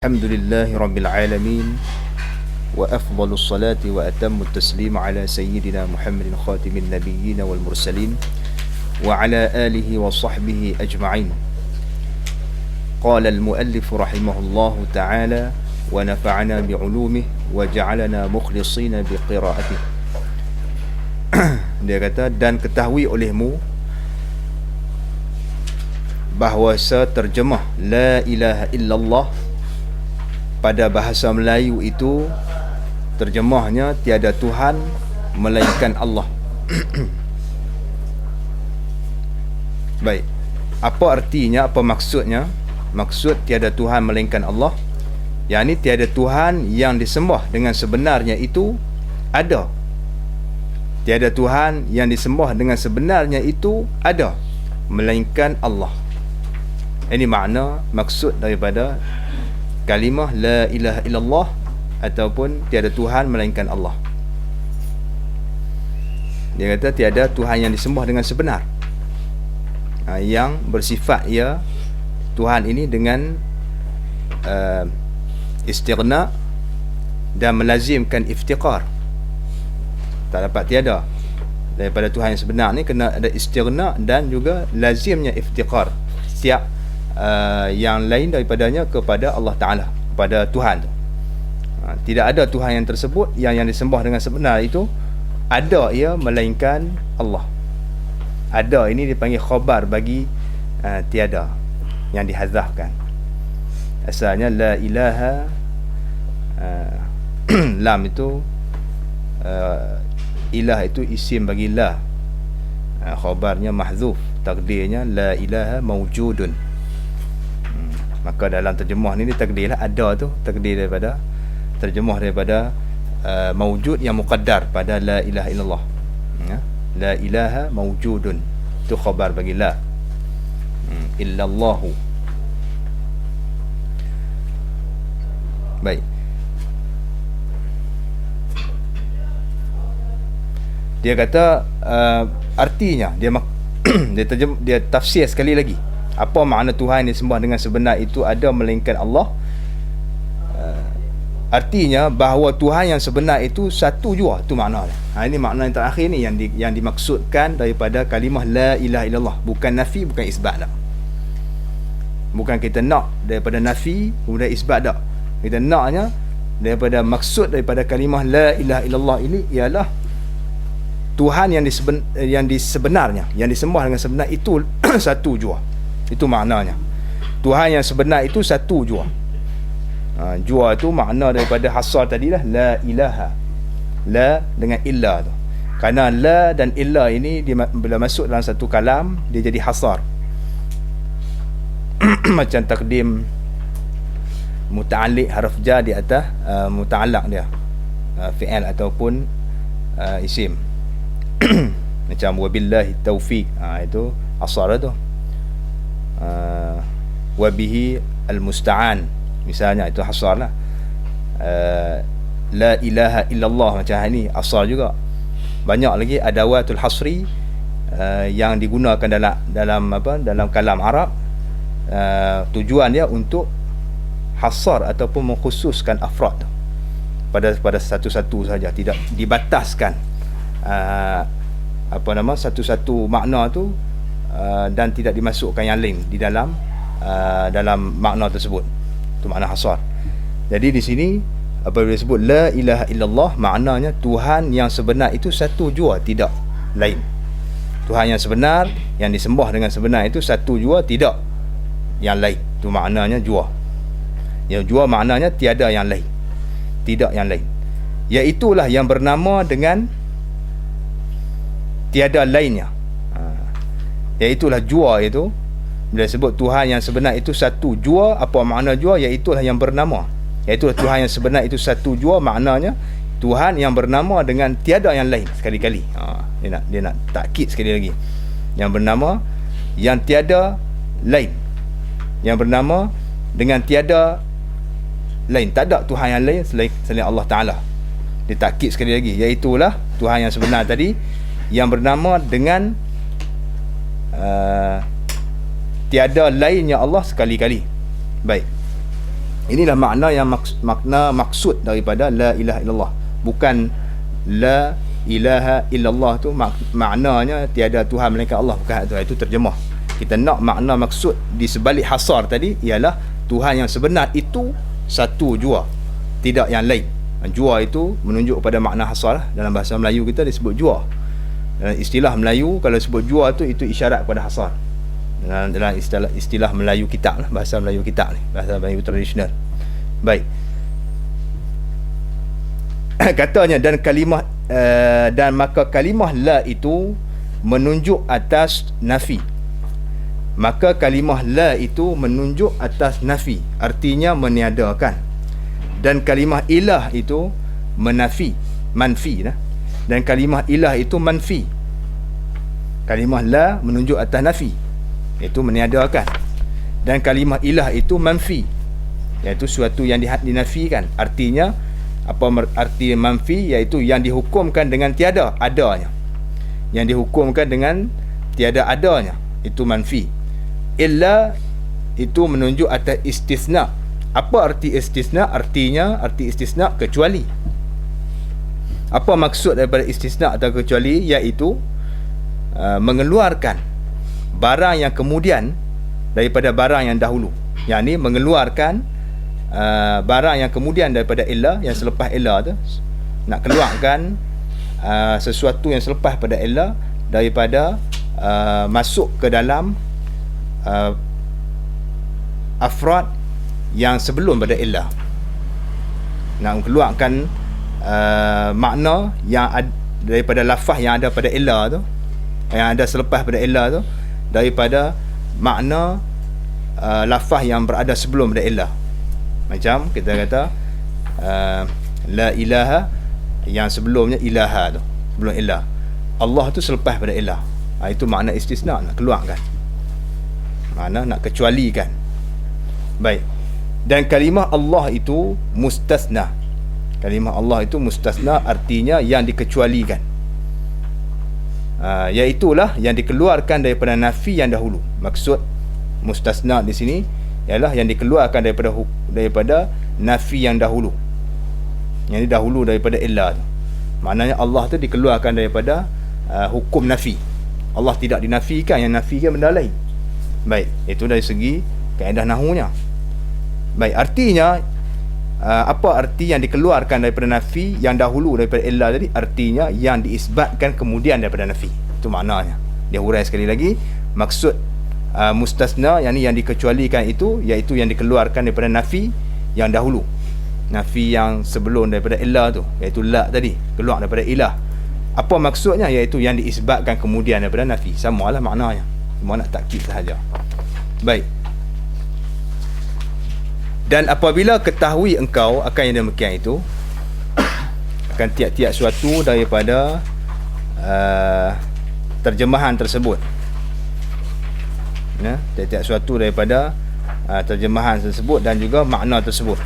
الحمد لله رب العالمين وأفضل الصلاة وأتم التسليم على سيدنا محمد خاتم النبيين والمرسلين وعلى آله وصحبه أجمعين. قال المؤلف رحمه الله تعالى ونفعنا بعلومه وجعلنا مخلصين بقراءته. Dia kata, dan ketahui olehmu bahawa terjemah La ilaha illallah pada bahasa Melayu itu terjemahnya tiada Tuhan melainkan Allah. Baik, apa artinya, apa maksudnya? Maksud tiada Tuhan melainkan Allah, yakni tiada Tuhan yang disembah dengan sebenarnya itu ada. Tiada Tuhan yang disembah dengan sebenarnya itu ada, melainkan Allah. Ini makna, maksud daripada kalimah La ilaha illallah ataupun tiada Tuhan melainkan Allah. Dia kata tiada Tuhan yang disembah dengan sebenar, yang bersifat ya Tuhan ini dengan istighna dan melazimkan iftiqar. Tak dapat tiada daripada Tuhan yang sebenar ni, kena ada istighna dan juga lazimnya iftiqar setiap yang lain daripadanya kepada Allah Ta'ala, kepada Tuhan tu. Tidak ada Tuhan yang tersebut yang disembah dengan sebenar itu ada ia melainkan Allah. Ada ini dipanggil khabar bagi tiada yang dihazafkan. Asalnya la ilaha lam itu ilah itu isim bagi la, khabarnya mahzuf, takdirnya la ilaha mawjudun. Maka dalam terjemah ni takdirlah ada tu, takdir daripada terjemah daripada mawjud yang muqaddar pada la ilaha illallah. La ilaha mawjudun tu khabar bagi la illallahu. Baik, dia kata artinya dia tafsir sekali lagi. Apa makna Tuhan yang disembah dengan sebenar itu ada melainkan Allah? Artinya bahawa Tuhan yang sebenar itu satu jua, itu makna dia. Ini makna yang terakhir ni yang dimaksudkan daripada kalimah La ilaha illallah. Bukan nafi, bukan isbat dah. Bukan kita nak daripada nafi kemudian isbat dah. Kita naknya daripada maksud daripada kalimah La ilaha illallah ini ialah Tuhan yang disebenarnya, yang disembah dengan sebenar itu satu jua. Itu maknanya. Tuhan yang sebenar itu satu jua. Jua itu makna daripada hasar tadilah la ilaha. La dengan illa tu. Kerana la dan illa ini bila masuk dalam satu kalam dia jadi hasar. Macam takdim muta'alliq harf jar di atas muta'allaq dia, fi'il ataupun isim. Macam wabillahi taufiq, itu asar tu. Wabihi al-musta'an misalnya, itu hasar lah. La ilaha illallah macam ni asar juga. Banyak lagi adawatul hasri yang digunakan dalam kalam Arab. Tujuan dia untuk hasar ataupun mengkhususkan afrad pada satu-satu saja, tidak dibataskan satu-satu makna tu dan tidak dimasukkan yang lain di dalam makna tersebut. Itu makna hasar. Jadi di sini apabila disebut la ilaha illallah, maknanya Tuhan yang sebenar itu satu jua, tidak lain. Tuhan yang sebenar yang disembah dengan sebenar itu satu jua, tidak yang lain. Itu maknanya jua. Yang jua maknanya tiada yang lain, tidak yang lain. Iaitulah yang bernama dengan tiada lainnya. Iaitulah jua itu. Bila sebut Tuhan yang sebenar itu satu jua, apa makna jua? Iaitulah yang bernama. Iaitulah Tuhan yang sebenar itu satu jua, maknanya Tuhan yang bernama dengan tiada yang lain. Sekali-kali dia nak takkid sekali lagi. Yang bernama yang tiada lain, yang bernama dengan tiada lain. Tak ada Tuhan yang lain selain Allah Ta'ala. Dia takkid sekali lagi. Iaitulah Tuhan yang sebenar tadi, yang bernama dengan tiada lainnya Allah sekali-kali. Baik, Inilah makna yang makna maksud daripada la ilaha illallah. Bukan la ilaha illallah tu maknanya tiada Tuhan melainkan Allah, bukan itu. Itu terjemah. Kita nak makna maksud di sebalik hasar tadi ialah Tuhan yang sebenar itu satu jua, tidak yang lain. Jua itu menunjuk kepada makna hasar. Dalam bahasa Melayu kita disebut jua. Dalam istilah Melayu, kalau sebut jua tu, itu isyarat kepada hasar. Dalam istilah Melayu kitab lah, bahasa Melayu kitab ni, bahasa Melayu tradisional. Baik. Katanya dan maka kalimah la itu menunjuk atas nafi. Maka kalimah la itu menunjuk atas nafi, artinya meniadakan. Dan kalimah ilah itu menafi, manfi lah. Dan kalimah ilah itu manfi. Kalimah la menunjuk atas nafi, iaitu meniadakan. Dan kalimah ilah itu manfi, iaitu suatu yang dinafikan. Artinya apa arti manfi? Iaitu yang dihukumkan dengan tiada adanya. Yang dihukumkan dengan tiada adanya, itu manfi. Illa itu menunjuk atas istisna. Apa arti istisna? Arti istisna kecuali. Apa maksud daripada istisna atau kecuali? Iaitu mengeluarkan barang yang kemudian daripada barang yang dahulu. Yang ni mengeluarkan barang yang kemudian daripada illa, yang selepas illa tu. Nak keluarkan sesuatu yang selepas pada illa daripada masuk ke dalam afrad yang sebelum pada illa. Nak keluarkan makna yang daripada lafaz yang ada pada illa tu, yang ada selepas pada illa tu, daripada makna lafaz yang berada sebelum pada illa. Macam kita kata la ilaha, yang sebelumnya ilaha tu, sebelum illa. Allah tu selepas pada illa. Itu makna istisna, nak keluarkan, makna nak kecualikan. Baik. Dan kalimah Allah itu mustasna. Kalimah Allah itu mustasna, artinya yang dikecualikan. Iaitulah yang dikeluarkan daripada nafi yang dahulu. Maksud mustasna di sini ialah yang dikeluarkan daripada nafi yang dahulu. Yang dahulu daripada illa tu. Maknanya Allah tu dikeluarkan daripada hukum nafi. Allah tidak dinafikan, yang nafikan benda lain. Baik, itu dari segi kaedah nahunya. Baik, artinya apa arti yang dikeluarkan daripada nafi yang dahulu daripada illa tadi? Artinya yang diisbatkan kemudian daripada nafi. Itu maknanya. Dia hurai sekali lagi. Maksud mustasna, yang ni yang dikecualikan itu, iaitu yang dikeluarkan daripada nafi yang dahulu. Nafi yang sebelum daripada illa tu, iaitu la tadi, keluar daripada ilah. Apa maksudnya? Iaitu yang diisbatkan kemudian daripada nafi. Samalah maknanya, cuma nak takkid sahaja. Baik. Dan apabila ketahui engkau akan yang demikian itu, akan tiap-tiap suatu daripada terjemahan tersebut, tiap-tiap suatu daripada terjemahan tersebut dan juga makna tersebut.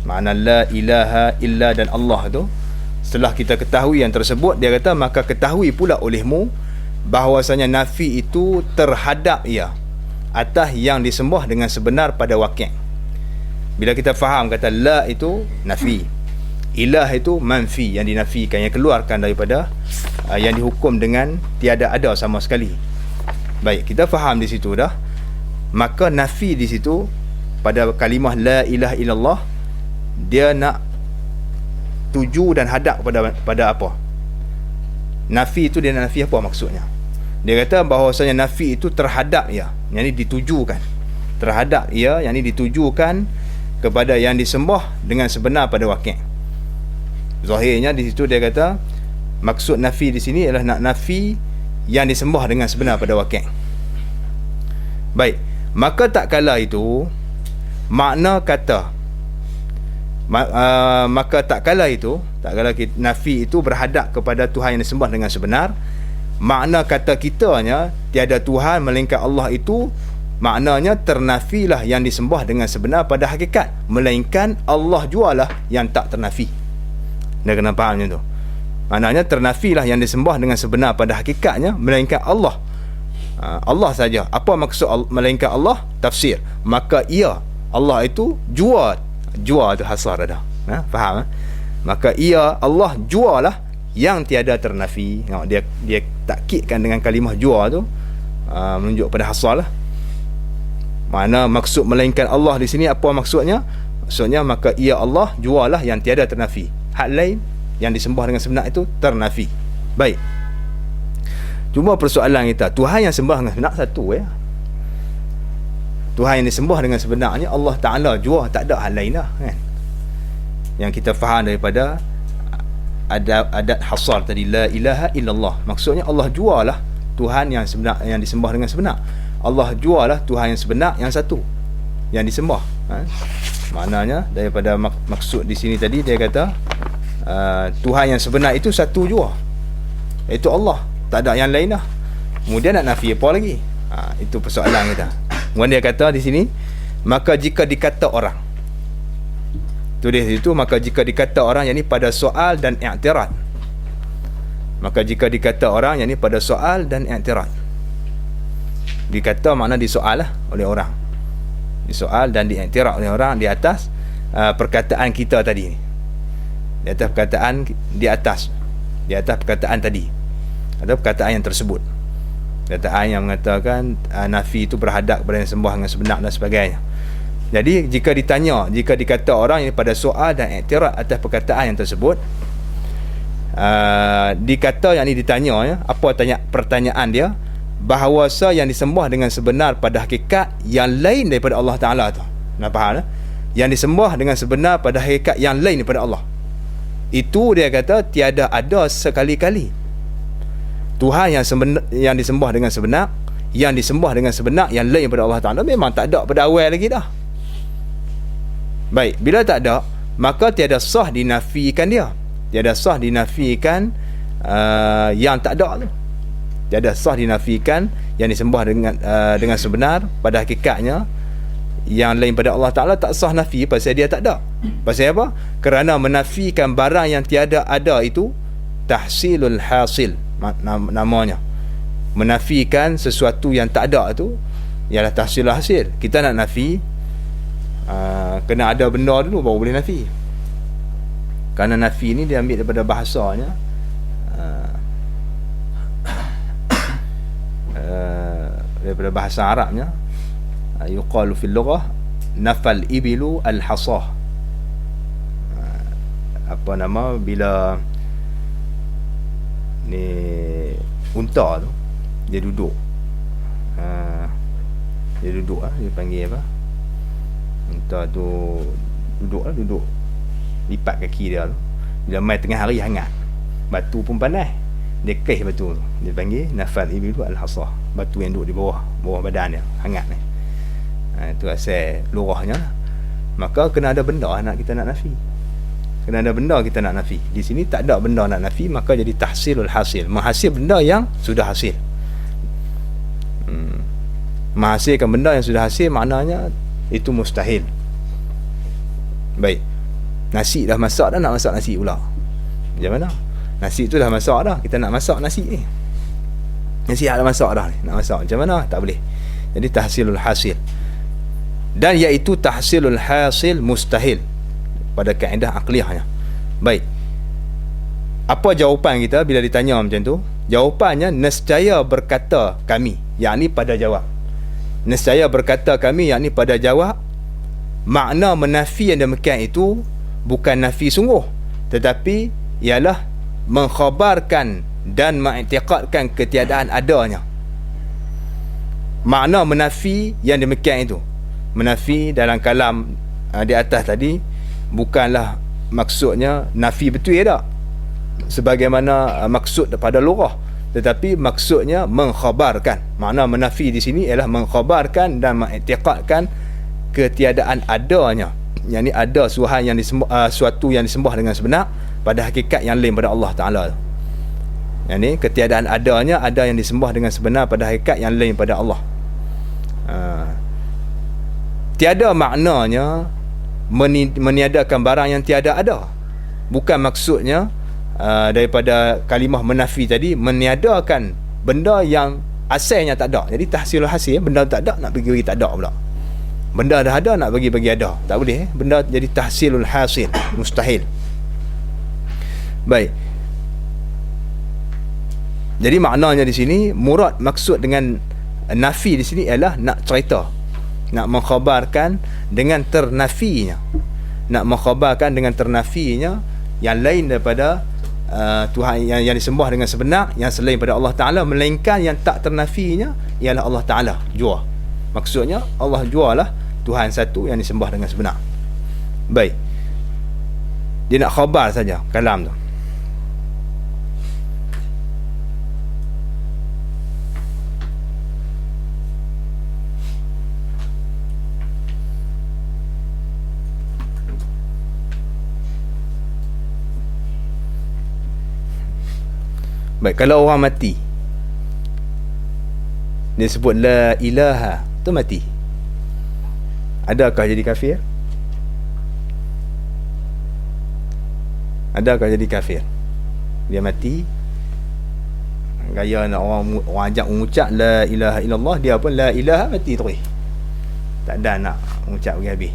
Makna la ilaha illa dan Allah tu, setelah kita ketahui yang tersebut, dia kata maka ketahui pula olehmu bahawasanya nafi itu terhadap ia atas yang disembah dengan sebenar pada wakil. Bila kita faham kata la itu nafi, ilah itu manfi, yang dinafikan, yang keluarkan daripada yang dihukum dengan tiada ada sama sekali. Baik, kita faham di situ dah. Maka nafi di situ pada kalimah la ilaha illallah, dia nak tuju dan hadap pada apa? Nafi itu dia nak nafi apa maksudnya? Dia kata bahawasanya nafi itu terhadap ia, yang ini ditujukan terhadap ia, yang ini ditujukan kepada yang disembah dengan sebenar pada wakil. Zahirnya di situ dia kata maksud nafi di sini adalah nak nafi yang disembah dengan sebenar pada wakil. Baik, maka tak kala itu makna kata maka tak kala itu, tak kala nafi itu berhadap kepada Tuhan yang disembah dengan sebenar, makna kata kitanya tiada Tuhan melainkan Allah itu, maknanya ternafilah yang disembah dengan sebenar pada hakikat, melainkan Allah jualah yang tak ternafi. Dah kena faham macam tu. Maknanya ternafilah yang disembah dengan sebenar pada hakikatnya, melainkan Allah Allah saja. Apa maksud melainkan Allah? Tafsir. Maka ia, Allah itu jua tu hasar dah. Faham? Maka ia, Allah jualah yang tiada ternafi. Dia takkidkan dengan kalimah jua tu, menunjuk pada hasar lah. Mana maksud melainkan Allah di sini, apa maksudnya? Maksudnya maka ia Allah jualah yang tiada ternafi. Hak lain yang disembah dengan sebenar itu ternafi. Baik. Cuma persoalan kita, Tuhan yang sembah dengan sebenar satu ya. Tuhan yang disembah dengan sebenarnya Allah Ta'ala jua, tak ada hal lain lah kan. Yang kita faham daripada adat hasar tadi, la ilaha illallah, maksudnya Allah jualah Tuhan yang sebenar, yang disembah dengan sebenar. Allah jualah Tuhan yang sebenar yang satu yang disembah. Maknanya daripada maksud di sini tadi dia kata Tuhan yang sebenar itu satu jua, iaitu Allah, tak ada yang lain lah. Kemudian nak nafi apa lagi? Itu persoalan kita. Kemudian dia kata di sini, maka jika dikata orang, tulis itu, maka jika dikata orang, yakni pada soal dan i'tirad. Maka jika dikata orang, yakni pada soal dan i'tirad. Dikata makna disoal lah oleh orang, disoal dan diiktiraf oleh orang di atas perkataan kita tadi ni, di atas perkataan di atas perkataan tadi atau perkataan yang tersebut, perkataan yang mengatakan nafi itu berhadap kepada yang sembah dengan sebenar dan sebagainya. Jadi jika dikata orang ini pada soal dan iktiraf atas perkataan yang tersebut, dikata yang ini ditanya ya, apa pertanyaan dia, bahawasa yang disembah dengan sebenar pada hakikat yang lain daripada Allah Ta'ala tu. Nak faham? Yang disembah dengan sebenar pada hakikat yang lain daripada Allah, itu dia kata tiada ada sekali-kali. Tuhan yang disembah dengan sebenar, yang disembah dengan sebenar yang lain daripada Allah Ta'ala, memang tak ada pada awal lagi dah. Baik, bila tak ada, maka tiada sah dinafikan dia. Tiada sah dinafikan yang tak ada tu. Tiada sah dinafikan yang disembah dengan sebenar pada hakikatnya yang lain pada Allah Ta'ala, tak sah nafi pasal dia tak ada. Pasal apa? Kerana menafikan barang yang tiada ada itu tahsilul hasil namanya. Menafikan sesuatu yang tak ada tu ialah tahsilul hasil. Kita nak nafi, kena ada benda dulu baru boleh nafi. Kerana nafi ni dia ambil daripada bahasanya, daripada bahasa Arabnya, yuqalu fil lughah nafal ibilu al hasah. Apa nama, bila ni unta tu dia duduk, dia panggil apa, unta tu duduk lipat kaki dia tu, bila mai tengah hari hangat, batu pun panas, dia keh batu tu, dia panggil nafal ibilu al hasah, batu yang duduk di bawah badan dia hangat ni. Itu asal lurahnya. Maka kena ada benda kita nak nafi. Kena ada benda kita nak nafi. Di sini tak ada benda nak nafi, maka jadi tahsilul hasil, menghasil benda yang sudah hasil. Menghasilkan benda yang sudah hasil, maknanya itu mustahil. Baik, nasi dah masak dah, nak masak nasi pula macam mana? Nasi tu dah masak dah, kita nak masak nasi ni, nasi dah masak dah ni, nak masak macam mana? Tak boleh. Jadi tahsilul hasil, dan iaitu tahsilul hasil mustahil pada kaedah akliyahnya. Baik, apa jawapan kita bila ditanya macam tu? Jawapannya, nescaya berkata kami, yakni pada jawab. Nescaya berkata kami, yakni pada jawab. Makna menafi yang demikian itu bukan nafi sungguh, tetapi ialah mengkhabarkan dan mengiktikadkan ketiadaan adanya. Makna menafi yang demikian itu, menafi dalam kalam di atas tadi, bukanlah maksudnya nafi betul ya tak, sebagaimana maksud pada lughah, tetapi maksudnya mengkhabarkan. Makna menafi di sini ialah mengkhabarkan dan mengiktikadkan ketiadaan adanya, yakni ada suatu yang disembah dengan sebenar pada hakikat yang lain pada Allah Ta'ala. Yakni ketiadaan adanya, ada yang disembah dengan sebenar pada hakikat yang lain pada Allah. Tiada maknanya meniadakan barang yang tiada ada. Bukan maksudnya daripada kalimah menafi tadi meniadakan benda yang asalnya tak ada. Jadi tahsilul hasil, benda tak ada nak bagi tak ada pula. Benda dah ada nak bagi ada, tak boleh. Benda jadi tahsilul hasil, mustahil. Baik. Jadi maknanya di sini, murad maksud dengan nafi di sini ialah nak cerita, nak mengkhabarkan dengan ternafinya, nak mengkhabarkan dengan ternafinya yang lain daripada Tuhan yang disembah dengan sebenar, yang selain pada Allah Ta'ala, melainkan yang tak ternafinya ialah Allah Ta'ala jua. Maksudnya Allah jua lah Tuhan satu yang disembah dengan sebenar. Baik, dia nak khabar saja kalam tu. Baik, kalau orang mati, dia sebut la ilaha, tu mati, adakah jadi kafir? Adakah jadi kafir? Dia mati, gaya nak orang ajak mengucap la ilaha illallah, dia pun la ilaha, mati terus, tak ada nak mengucap pergi habis.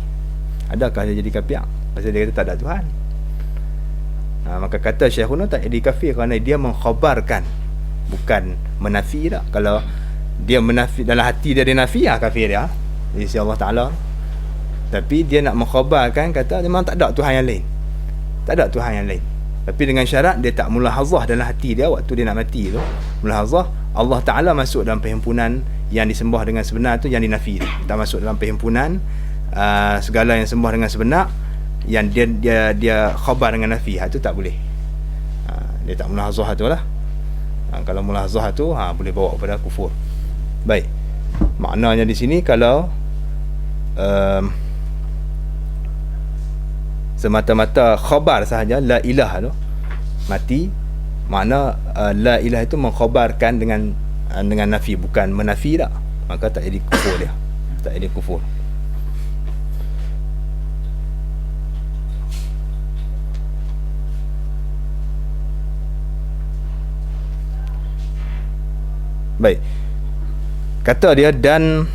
Adakah dia jadi kafir? Pasal dia kata tak ada Tuhan. Maka kata Syekhuna tak jadi kafir kerana dia mengkhabarkan, bukan menafi tak. Kalau dia menafi, dalam hati dia nafi, kafir dia di sisi Allah Ta'ala. Tapi dia nak mengkhabarkan, kata memang tak ada Tuhan yang lain, tak ada Tuhan yang lain. Tapi dengan syarat dia tak mulahazah dalam hati dia waktu dia nak mati tu. Mulahazah Allah Ta'ala masuk dalam perhimpunan yang disembah dengan sebenar tu, yang dinafi tu. Tak masuk dalam perhimpunan segala yang sembah dengan sebenar, yang dia khabar dengan nafi, itu tak boleh. Dia tak mulahazah tu lah. Kalau mulahazah tu boleh bawa kepada kufur. Baik, maknanya di sini kalau semata-mata khabar sahaja la ilaha tu mati, makna la ilaha itu mengkhabarkan dengan nafi, bukan menafi tak. Maka tak jadi kufur dia, tak jadi kufur. Baik, kata dia dan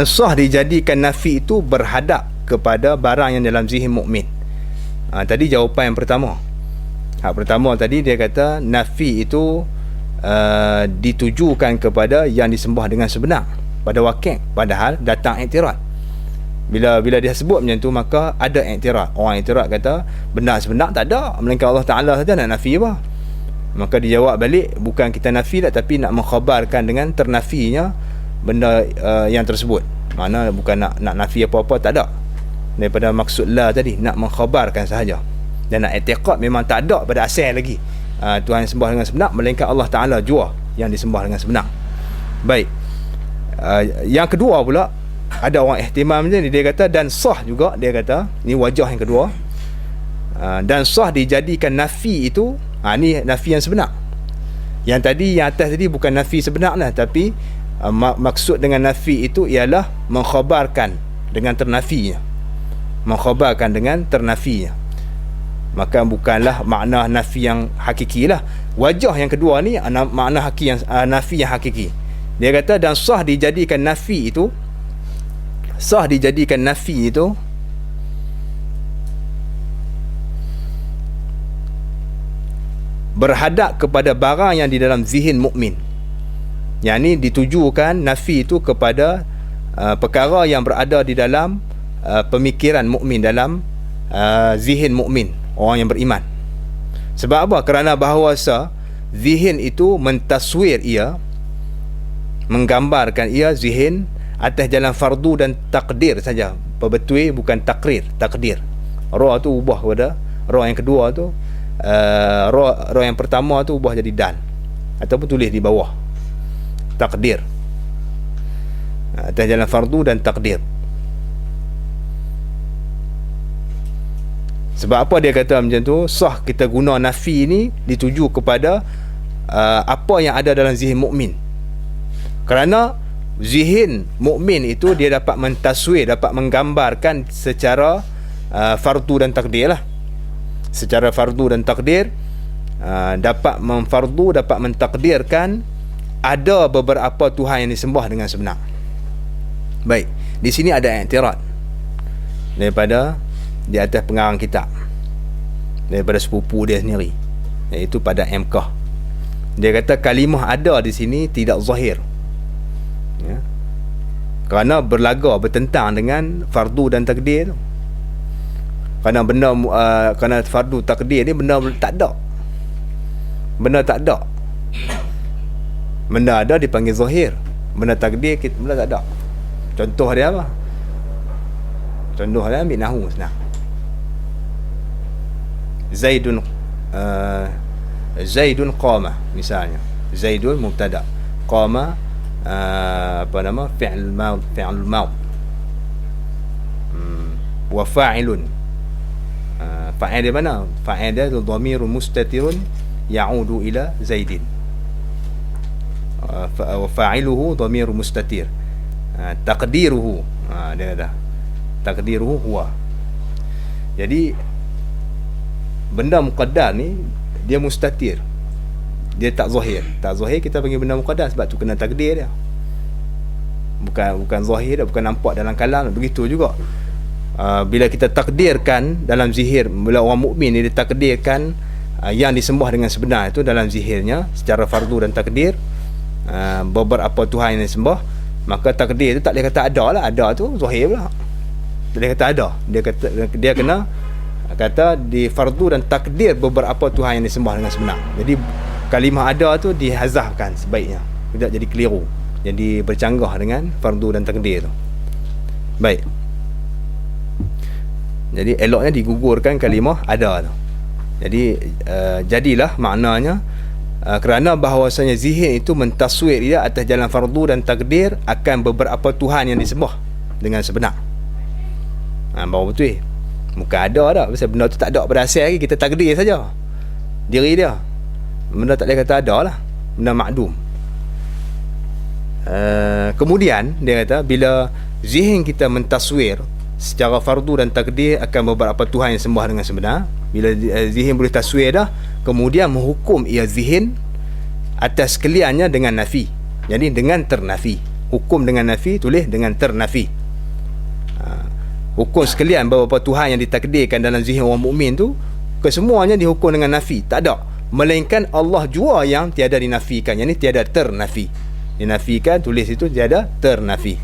sah dijadikan nafi itu berhadap kepada barang yang dalam zihin mukmin. Tadi jawapan yang pertama. Hak pertama tadi dia kata nafi itu ditujukan kepada yang disembah dengan sebenar pada wakil, padahal datang iktirad. Bila dia sebut macam tu, maka ada iktirad. Orang iktirad kata benda sebenar tak ada, melainkan Allah Ta'ala saja, nak nafi apa? Maka dijawab balik, bukan kita nafi tak, tapi nak mengkhabarkan dengan ternafinya benda yang tersebut. Mana bukan nak nafi apa-apa, tak ada. Daripada maksud la tadi, nak mengkhabarkan sahaja. Dan nak i'tiqad memang tak ada pada asal lagi Tuhan yang sembah dengan sebenar, melainkan Allah Ta'ala jua yang disembah dengan sebenar. Baik, yang kedua pula, ada orang ihtimam macam ni, dia kata dan sah juga, dia kata ni wajah yang kedua, dan sah dijadikan nafi itu, ni nafi yang sebenar. Yang tadi, yang atas tadi bukan nafi sebenar lah, tapi maksud dengan nafi itu ialah mengkhabarkan dengan ternafinya, mengkhabarkan dengan ternafinya. Maka bukanlah makna nafi yang hakiki lah. Wajah yang kedua ni makna nafi yang hakiki. Dia kata dan sah dijadikan nafi itu, sah dijadikan nafi itu berhadap kepada barang yang di dalam zihin mukmin. Yang ni ditujukan nafi itu kepada perkara yang berada di dalam pemikiran mukmin, dalam zihin mukmin, orang yang beriman. Sebab apa? Kerana bahawasa zihin itu mentaswir ia, menggambarkan ia zihin atas jalan fardu dan takdir saja, betul, bukan takrir, takdir. Ra tu ubah kepada ra yang kedua tu, ra yang pertama tu ubah jadi dal, ataupun tulis di bawah takdir, atas jalan fardu dan takdir. Sebab apa dia kata macam tu? Sah kita guna nafi ni dituju kepada apa yang ada dalam zihin mukmin. Kerana zihin mukmin itu dia dapat mentaswir, dapat menggambarkan secara fardu dan takdir lah. Secara fardu dan takdir, dapat memfardu, dapat mentakdirkan ada beberapa Tuhan yang disembah dengan sebenar. Baik, di sini ada i'tirad daripada di atas pengarang kitab, daripada sepupu dia sendiri, iaitu pada MK. Dia kata kalimah ada di sini tidak zahir, ya, kerana bertentang dengan fardu dan takdir tu. Kerana benda kerana fardu takdir ni benda tak ada. Benda tak ada. Benda ada dipanggil zahir. Benda takdir benda tak ada. Contoh dia apa? Contoh dia ambil nahwu senang. Zaidun qama misalnya. Zaidun mubtada. Qama fi'l maud. Wa fa'ilun. Fa'il dia mana? Fa'il dia dhamirun mustatirun ya'udu ila Zaidin. Wa fa'iluhu dhamirun mustatir. Taqdiruhu, dia dah. Taqdiruhu huwa. Jadi benda muqaddar ni dia mustatir. Dia tak zahir. Tak zahir kita panggil benda muqaddar sebab tu kena takdir dia. Bukan zahir, bukan nampak dalam kalam. Begitu juga bila kita takdirkan dalam zihir, bila orang mukmin ni ditakdirkan yang disembah dengan sebenar itu dalam zihirnya secara fardu dan takdir, beberapa Tuhan yang disembah, maka takdir itu tak boleh kata ada lah. Ada tu zahir pula, tak boleh kata ada. Dia kena kata di fardu dan takdir beberapa Tuhan yang disembah dengan sebenar. Jadi kalimah ada tu dihazafkan sebaiknya, tidak jadi keliru, jadi bercanggah dengan fardu dan takdir tu. Baik, jadi eloknya digugurkan kalimah ada tu. Jadi jadilah maknanya kerana bahawasanya zihin itu mentaswir dia atas jalan fardu dan takdir akan beberapa Tuhan yang disembah dengan sebenar. Baru betul. Bukan ada dah. Pasal benda tu tak ada pada asal lagi, kita takdir saja diri dia. Benda tak boleh kata ada lah, benda makdum. Kemudian dia kata bila zihin kita mentaswir secara fardu dan takdir akan beberapa Tuhan yang sembah dengan sebenar, bila zihin boleh taswir dah, kemudian menghukum ia zihin atas sekaliannya dengan nafi. Jadi dengan ternafi. Hukum dengan nafi, tulis dengan ternafi. Hukum sekalian beberapa Tuhan yang ditakdirkan dalam zihin orang mukmin tu, kesemuanya dihukum dengan nafi. Tak ada, melainkan Allah jua yang tiada dinafikan. Yang ni tiada ternafi. Dinafikan, tulis itu tiada ternafi.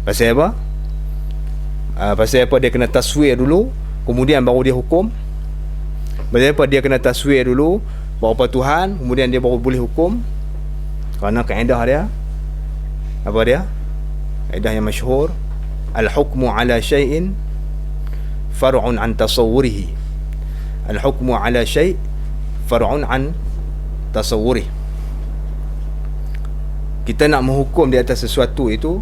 Pasal apa? Pasal apa dia kena taswir dulu, kemudian baru dia hukum? Pasal apa dia kena taswir dulu beberapa Tuhan, kemudian dia baru boleh hukum? Kerana kaedah dia apa dia? Kaedah yang masyhur, al-hukmu ala syai'in far'un an tasawwurihi. Al-hukmu ala syai' far'un an tasawwurihi. Kita nak menghukum di atas sesuatu itu,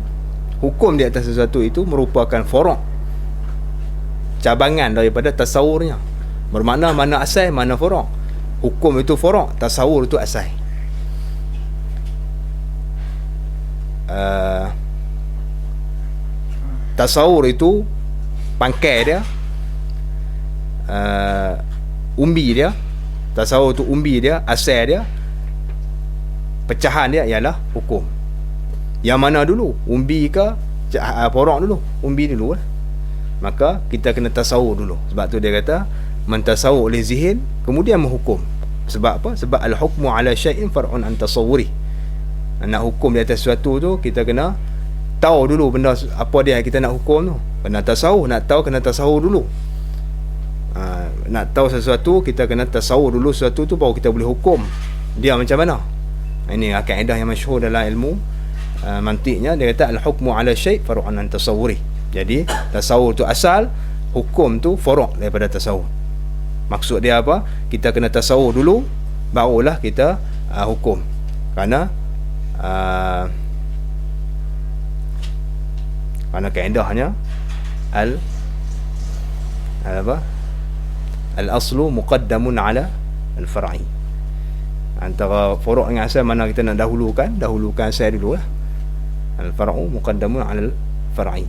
hukum di atas sesuatu itu merupakan furu', cabangan daripada tasawurnya. Bermakna mana asal, mana furu'. Hukum itu furu', tasawur itu asal. Tasawur itu pangkai dia, umbi dia. Tasawur itu umbi dia, asal dia, pecahan dia ialah hukum. Yang mana dulu? Umbi ke furu' dulu? Umbi dulu lah. Maka kita kena tasawur dulu. Sebab tu dia kata mentasawur oleh zihin, kemudian menghukum. Sebab apa? Sebab al-hukmu ala syai'in far'un an tasawwuri. Nak hukum di atas sesuatu tu, kita kena tahu dulu benda apa dia yang kita nak hukum tu. Kena tasawur. Nak tahu kena tasawur dulu. Nak tahu sesuatu, kita kena tasawur dulu sesuatu tu, baru kita boleh hukum dia macam mana. Ini kaedah yang masyhur dalam ilmu mantiknya. Dia kata al-hukmu ala syai' far'un an tasawwuri. Jadi tasawur tu asal, hukum tu furu' daripada tasawur. Maksud dia apa? Kita kena tasawur dulu, barulah kita hukum. Kerana kaedahnya al-aslu muqaddamun ala al-far'i. Antara furu' dengan asal, mana kita nak dahulukan asal dulu lah. Al-far'u muqaddamun 'ala al-far'i.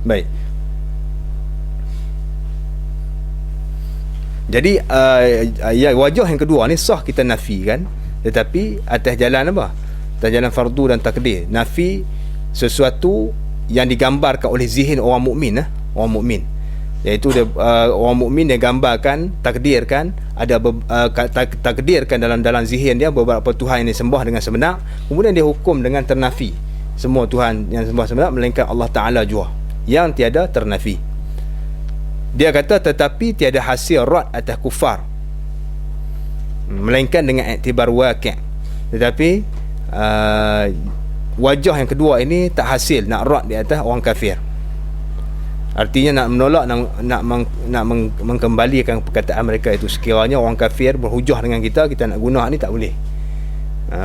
Baik. Jadi wajah yang kedua ni sah kita nafikan, tetapi atas jalan apa? Atas jalan fardu dan takdir. Nafi sesuatu yang digambarkan oleh zihin orang mukmin, orang mukmin. Iaitu orang mukmin dia gambarkan, takdirkan, ada takdirkan dalam zihin dia beberapa Tuhan yang disembah dengan sebenar, kemudian dia hukum dengan ternafi semua Tuhan yang disembah sebenar melainkan Allah Ta'ala jua yang tiada ternafi. Dia kata tetapi tiada hasil rad atas kufar, melainkan dengan iktibar waqi'. Tetapi wajah yang kedua ini tak hasil nak rad di atas orang kafir. Artinya nak menolak, nak mengkembalikan perkataan mereka itu. Sekiranya orang kafir berhujah dengan kita nak guna ni tak boleh.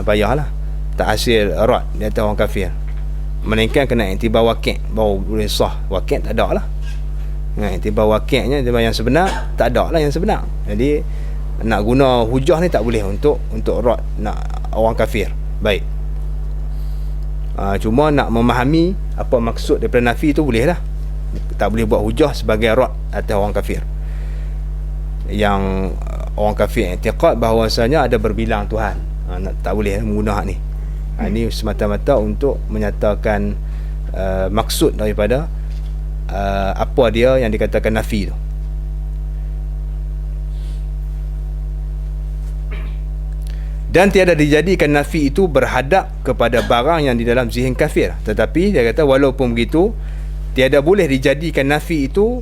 Payahlah. Tak hasil rad di atas orang kafir. Melainkan kena iktibar waqi' baru boleh sah. Waqi' tak ada lah. Iktibar waqi'nya yang sebenar tak ada lah yang sebenar. Jadi nak guna hujah ni tak boleh untuk rad nak orang kafir. Baik. Cuma nak memahami apa maksud daripada nafi tu boleh lah. Tak boleh buat hujah sebagai rad atas orang kafir. Yang orang kafir i'tiqad bahawasanya ada berbilang Tuhan. Tak boleh menggunakan ni. Ini semata-mata untuk menyatakan maksud daripada apa dia yang dikatakan nafi tu. Dan tiada dijadikan nafi itu berhadap kepada barang yang di dalam zihin kafir. Tetapi dia kata walaupun begitu, tiada boleh dijadikan nafi itu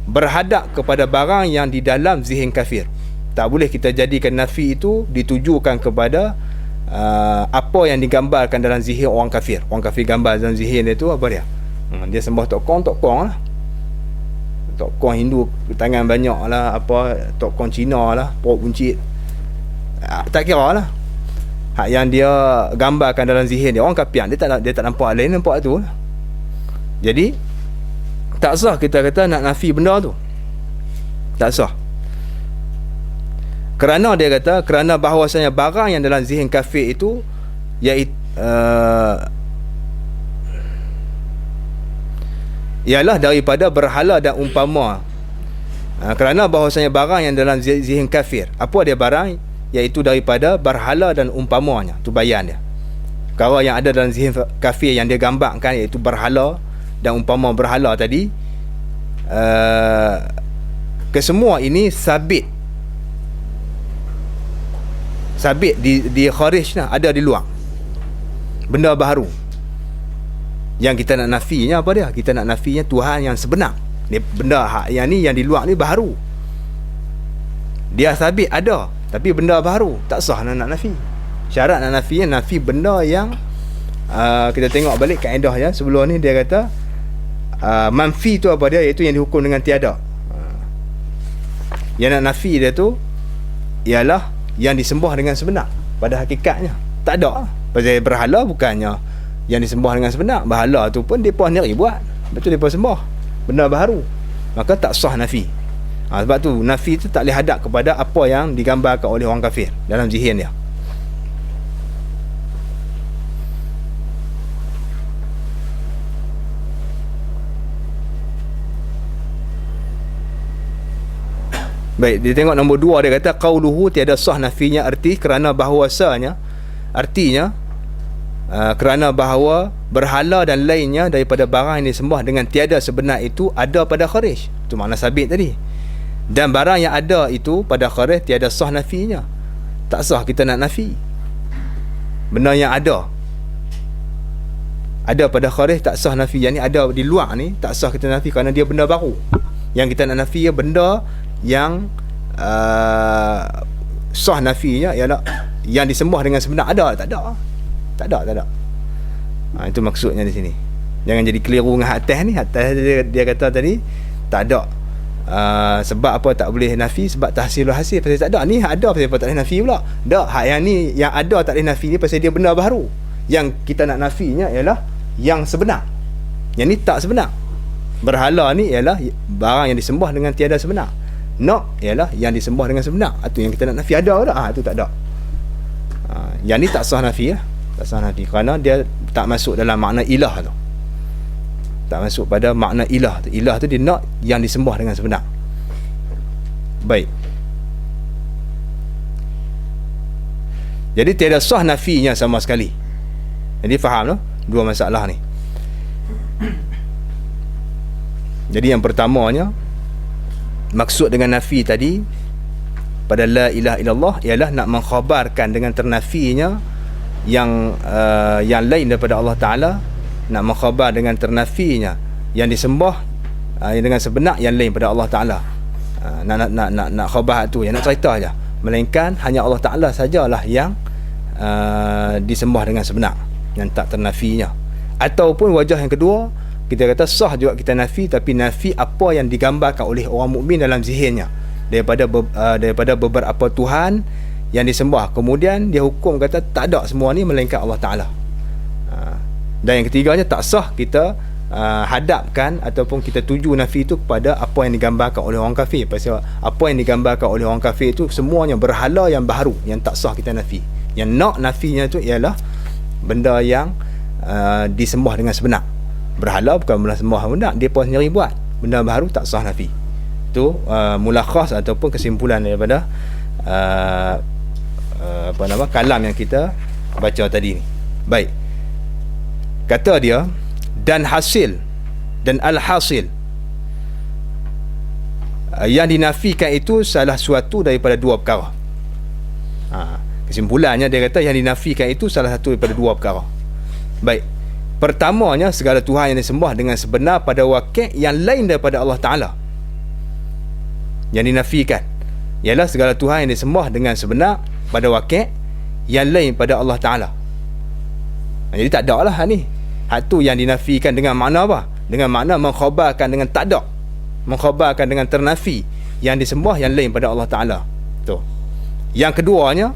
berhadap kepada barang yang di dalam zihin kafir. Tak boleh kita jadikan nafi itu ditujukan kepada apa yang digambarkan dalam zihin orang kafir. Orang kafir gambar dalam zihin dia tu apa dia? Dia sembah tok kong lah. Tok kong Hindu tangan banyak lah, apa tok kong Cina lah, perut buncit. Tak kira lah. Hak yang dia gambarkan dalam zihin dia, orang kafir dia tak nampak lain, nampak tu lah. Jadi tak sah kita kata nak nafi benda tu. Tak sah. Kerana dia kata kerana bahawasanya barang yang dalam zihin kafir itu iaitu ialah daripada berhala dan umpama. Kerana bahawasanya barang yang dalam zihin kafir, apa dia barang? Iaitu daripada berhala dan umpamanya. Tu bayan dia. Perkara yang ada dalam zihin kafir yang dia gambarkan iaitu berhala dan umpama berhala tadi, kesemua ini sabit di kharij lah, ada di luar. Benda baru. Yang kita nak nafinya apa dia? Kita nak nafinya Tuhan yang sebenar. Ni benda yang ni yang di luar ni baru. Dia sabit ada, tapi benda baru. Tak sah nak nafi. Syarat nak nafinya nafi benda yang kita tengok balik kaedah ya. Sebelum ni dia kata manfi tu apa dia? Iaitu yang dihukum dengan tiada. Yang nak nafi dia tu ialah yang disembah dengan sebenar. Pada hakikatnya tak ada. Pasal berhala bukannya yang disembah dengan sebenar. Berhala tu pun mereka sendiri buat. Betul mereka sembah benda baru. Maka tak sah nafi. Sebab tu nafi tu tak boleh hadap kepada apa yang digambarkan oleh orang kafir dalam zihin dia. Baik, dia tengok nombor 2, dia kata qauluhu tiada sah nafinya arti kerana bahawasanya artinya kerana bahawa berhala dan lainnya daripada barang yang disembah dengan tiada sebenar itu ada pada kharij. Itu makna sabit tadi. Dan barang yang ada itu pada kharij tiada sah nafinya. Tak sah kita nak nafi. Benda yang ada pada kharij tak sah nafi. Yang ni ada di luar ni tak sah kita nafi kerana dia benda baru. Yang kita nak nafi ya benda yang sah nafinya ialah yang disembah dengan sebenar. Ada tak ada? Tak ada. Itu maksudnya di sini. Jangan jadi keliru dengan atas ni. Atas dia kata tadi tak ada. Sebab apa tak boleh nafi? Sebab tahsilul hasil. Pasal tak ada. Ni ada pasal apa tak boleh nafi pula. Tak. Hak yang ni yang ada tak boleh nafi ni pasal dia benda baru. Yang kita nak nafinya ialah yang sebenar. Yang ni tak sebenar. Berhala ni ialah barang yang disembah dengan tiada sebenar. Nak ialah yang disembah dengan sebenar. Itu yang kita nak nafi ada ke tak? Itu tak ada. Yang ni tak sah nafi lah. Tak sah nafi kerana dia tak masuk dalam makna ilah tu. Tak masuk pada makna ilah tu. Ilah tu dia nak yang disembah dengan sebenar. Baik. Jadi tiada sah nafinya sama sekali. Jadi faham tu dua masalah ni. Jadi yang pertamanya, maksud dengan nafi tadi pada la ilaha illallah ialah nak mengkhabarkan dengan ternafinya yang lain daripada Allah Ta'ala, nak mengkhabar dengan ternafinya yang disembah dengan sebenar yang lain pada Allah Ta'ala. Nak khabar tu, yang nak cerita aja, melainkan hanya Allah Ta'ala sajalah yang disembah dengan sebenar, yang tak ternafinya. Ataupun wajah yang kedua, kita kata sah juga kita nafi, tapi nafi apa yang digambarkan oleh orang mukmin dalam zihinnya daripada beberapa Tuhan yang disembah. Kemudian dia hukum kata tak ada semua ni melainkan Allah Ta'ala. Dan yang ketiganya, tak sah kita hadapkan ataupun kita tuju nafi itu kepada apa yang digambarkan oleh orang kafir. Pasal apa yang digambarkan oleh orang kafir itu semuanya berhala yang baharu, yang tak sah kita nafi. Yang nak nafinya itu ialah benda yang disembah dengan sebenar. Berhala bukan benda sembah benda, dia pun sendiri buat. Benda baharu tak sah nafi. Itu mulakhas ataupun kesimpulan daripada kalam yang kita baca tadi ni. Baik. Kata dia, dan hasil dan al-hasil, yang dinafikan itu salah suatu daripada dua perkara. Kesimpulannya dia kata yang dinafikan itu salah satu daripada dua perkara. Baik. Pertamanya, segala Tuhan yang disembah dengan sebenar pada wakil yang lain daripada Allah Ta'ala. Yang dinafikan ialah segala Tuhan yang disembah dengan sebenar pada wakil yang lain pada Allah Ta'ala. Jadi tak ada lah ni. Hak tu yang dinafikan dengan makna apa? Dengan makna mengkhabarkan dengan tak ada, mengkhabarkan dengan ternafi yang disembah yang lain pada Allah Ta'ala. Tu. Yang keduanya,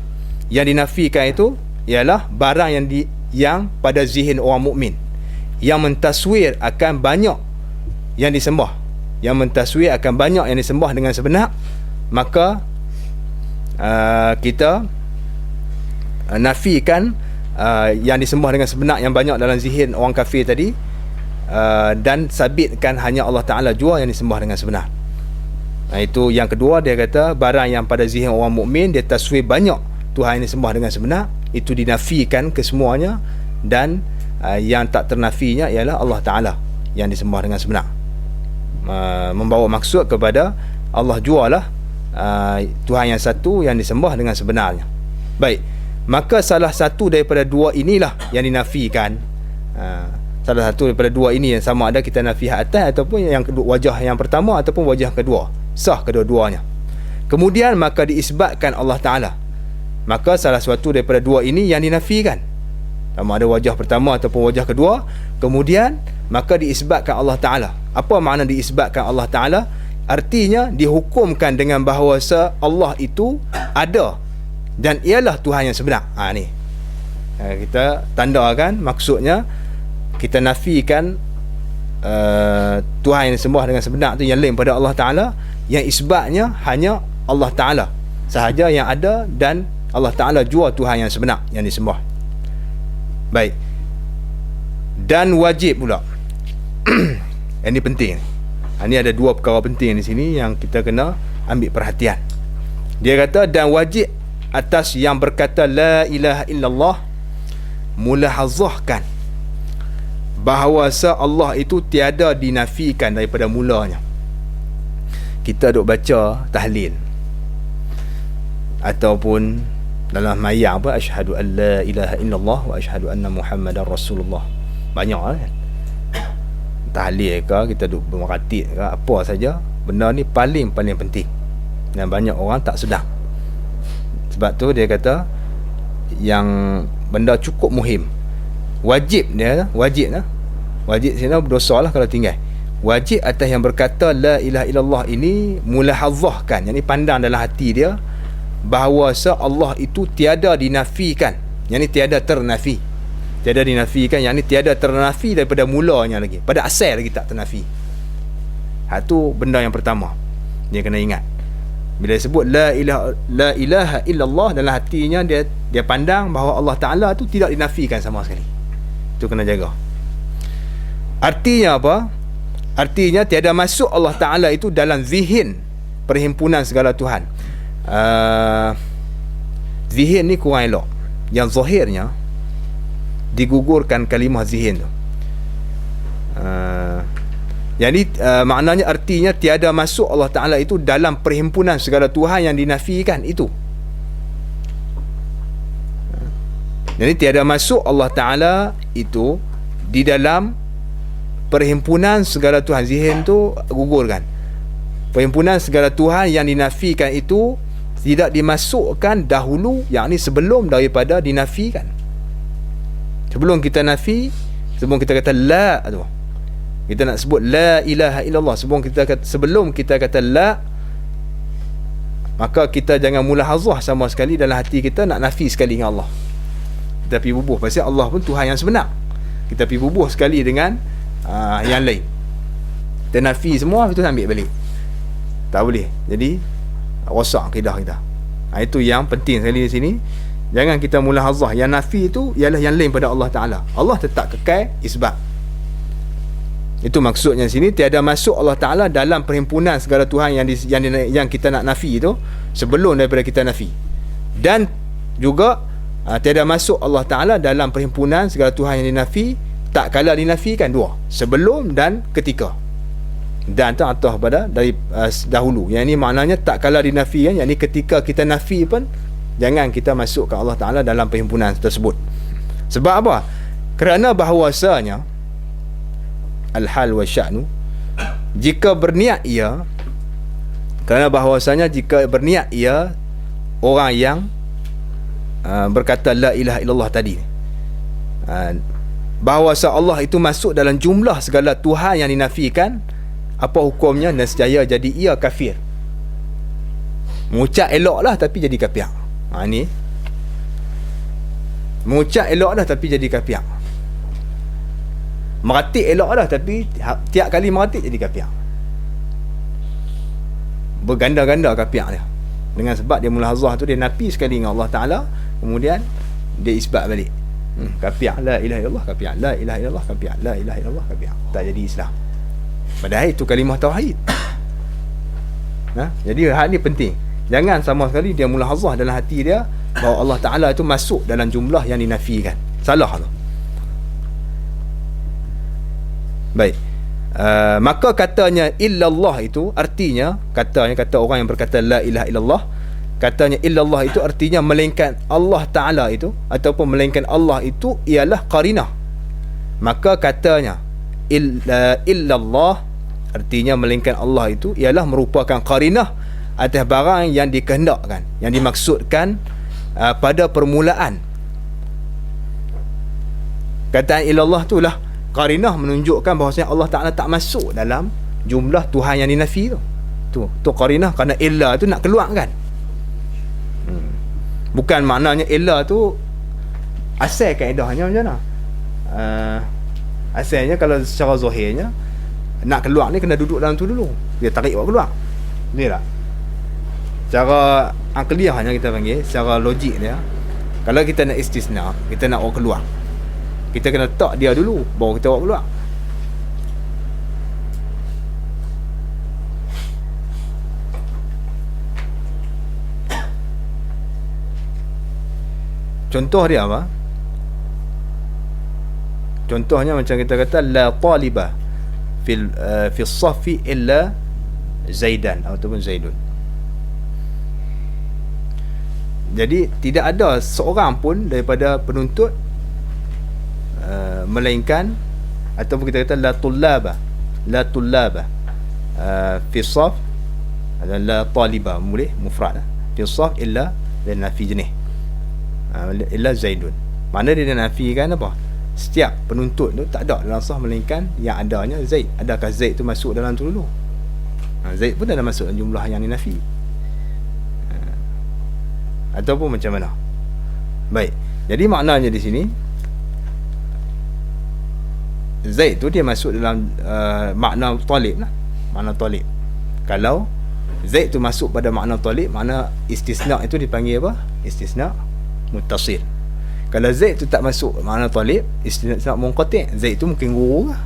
yang dinafikan itu ialah barang yang pada zihin orang mukmin, yang mentaswir akan banyak yang disembah, yang mentaswir akan banyak yang disembah dengan sebenar, maka kita nafikan yang disembah dengan sebenar yang banyak dalam zihin orang kafir tadi, dan sabitkan hanya Allah Ta'ala jua yang disembah dengan sebenar. Itu yang kedua, dia kata barang yang pada zihin orang mukmin dia taswir banyak Tuhan yang disembah dengan sebenar, itu dinafikan kesemuanya, dan yang tak ternafinya ialah Allah Ta'ala yang disembah dengan sebenar. Membawa maksud kepada Allah jualah Tuhan yang satu yang disembah dengan sebenarnya. Baik, maka salah satu daripada dua inilah yang dinafikan. Salah satu daripada dua ini, yang sama ada kita nafi atas ataupun yang kedua, wajah yang pertama ataupun wajah kedua, sah kedua-duanya. Kemudian maka diisbatkan Allah Ta'ala, maka salah suatu daripada dua ini yang dinafikan, sama ada wajah pertama ataupun wajah kedua. Kemudian maka diisbatkan Allah Ta'ala. Apa makna diisbatkan Allah Ta'ala? Artinya dihukumkan dengan bahawa Allah itu ada dan ialah Tuhan yang sebenar. Ni kita tandakan, maksudnya kita nafikan Tuhan yang disembah dengan sebenar tu yang lain pada Allah Ta'ala, yang isbatnya hanya Allah Ta'ala sahaja yang ada, dan Allah Ta'ala jua Tuhan yang sebenar yang disembah. Baik. Dan wajib pula ini penting. Ini ada dua perkara penting di sini yang kita kena ambil perhatian. Dia kata, dan wajib atas yang berkata la ilaha illallah mulahazahkan bahawa Allah itu tiada dinafikan daripada mulanya. Kita duk baca tahlil ataupun dalam mayang apa, asyhadu an la ilaha illallah wa asyhadu anna muhammadar rasulullah, banyak kan tahlil ke, kita duk meratib ke, apa saja, benda ni paling penting dan banyak orang tak sedar. Sebab tu dia kata yang benda cukup muhim, wajib sini berdosa lah kalau tinggal. Wajib atas yang berkata la ilaha illallah ini mulahazahkan, yang ni pandang dalam hati dia bahawa Allah itu tiada dinafikan, yang ni tiada ternafi, tiada dinafikan, yang ni tiada ternafi daripada mulanya lagi, pada asal lagi tak ternafi. Tu benda yang pertama dia kena ingat. Bila sebut la ilaha illallah, dalam hatinya dia pandang bahawa Allah Ta'ala tu tidak dinafikan sama sekali. Itu kena jaga. Artinya apa? Artinya tiada masuk Allah Ta'ala itu dalam zihin perhimpunan segala Tuhan. Zihin ni kurang elok. Yang zahirnya digugurkan kalimah zihin tu. Jadi maknanya, artinya tiada masuk Allah Ta'ala itu dalam perhimpunan segala Tuhan yang dinafikan itu. Jadi tiada masuk Allah Ta'ala itu di dalam perhimpunan segala Tuhan. Zihin tu gugurkan. Perhimpunan segala Tuhan yang dinafikan itu tidak dimasukkan dahulu, yakni sebelum daripada dinafikan. Sebelum kita nafi, sebelum kita kata la tu, kita nak sebut la ilaha illallah, sebelum kita kata la, maka kita jangan mulahazah sama sekali dalam hati kita nak nafi sekali dengan Allah. Kita pergi bubuh pasal Allah pun Tuhan yang sebenar. Kita pergi bubuh sekali dengan yang lain. Kita nafi semua, itu ambil balik. Tak boleh. Jadi rosak akidah kita. Itu yang penting sekali di sini. Jangan kita mulahazah. Yang nafi itu ialah yang lain pada Allah Ta'ala. Allah tetap kekal isbat. Itu maksudnya di sini, tiada masuk Allah Ta'ala dalam perhimpunan segala Tuhan yang kita nak nafi itu sebelum daripada kita nafi. Dan juga tiada masuk Allah Ta'ala dalam perhimpunan segala Tuhan yang dinafi tak kala dinafikan, dua, sebelum dan ketika. Dan tu atah pada dari dahulu. Yang ini maknanya tak kala dinafikan, yang ini ketika kita nafi pun jangan kita masukkan Allah Ta'ala dalam perhimpunan tersebut. Sebab apa? Kerana bahawasanya al-hal wa sya'nu, jika berniat ia, kerana bahawasanya jika berniat ia orang yang berkata la ilaha illallah tadi, bahawasa Allah itu masuk dalam jumlah segala Tuhan yang dinafikan, apa hukumnya? Nescaya jadi ia kafir. Mengucap elok lah tapi jadi kafir. Ni mengucap elok dah tapi jadi kafir. Meratik elok dah tapi tiap kali meratik jadi kafir. Berganda-ganda kafir dia. Dengan sebab dia mulahazah tu, dia nafi sekali dengan Allah Ta'ala, kemudian dia isbat balik. Kafir, la ilaha illallah, kafir, la ilaha illallah, kafir, la ilaha illallah, kafir. Tak jadi Islam. Padahal itu kalimah tauhid. Jadi hal ni penting. Jangan sama sekali dia mulahazah dalam hati dia bahawa Allah Ta'ala itu masuk dalam jumlah yang dinafikan. Salah tu. Baik. Maka katanya illallah itu artinya, kata orang yang berkata la ilaha illallah, katanya illallah itu artinya melainkan Allah Ta'ala itu, ataupun melainkan Allah itu ialah qarinah. Maka katanya illallah artinya melainkan Allah itu ialah merupakan qarinah atas barang yang dikehendakkan, yang dimaksudkan pada permulaan. Kataan ilallah itulah qarinah menunjukkan bahawasanya Allah Ta'ala tak masuk dalam jumlah Tuhan yang dinafi tu. Tu qarinah, kerana illa tu nak keluarkan. Bukan maknanya illa tu asal kaedahnya macam mana? Asalnya kalau secara zahirnya nak keluar ni kena duduk dalam tu dulu, dia tarik awak keluar. Betul tak? Secara akliahnya kita panggil, secara logik dia, kalau kita nak istisna, kita nak awak keluar, kita kena tak dia dulu baru kita awak keluar. Contoh dia apa? Contohnya macam kita kata la talibah fi as-saffi illa Zaidan ataupun Zaidun. Jadi tidak ada seorang pun daripada penuntut melainkan, ataupun kita kata la tullaba fi as-saff, la talibah boleh mufrad fi as-saff illa dan nafi jenis illa Zaidun. Mana dia nafikan apa? Setiap penuntut tu tak ada dalam sah melainkan yang adanya Zaid. Adakah Zaid tu masuk dalam tu dulu? Zaid pun dah masuk dalam jumlah yang dinafi. Ataupun macam mana? Baik. Jadi maknanya di sini Zaid tu dia masuk dalam makna talib lah. Makna talib. Kalau Zaid tu masuk pada makna talib, makna istisna itu dipanggil apa? Istisna muttasil. Kalau Zaid tu tak masuk makna talib, istisna munqati', Zaid tu mungkin guru lah.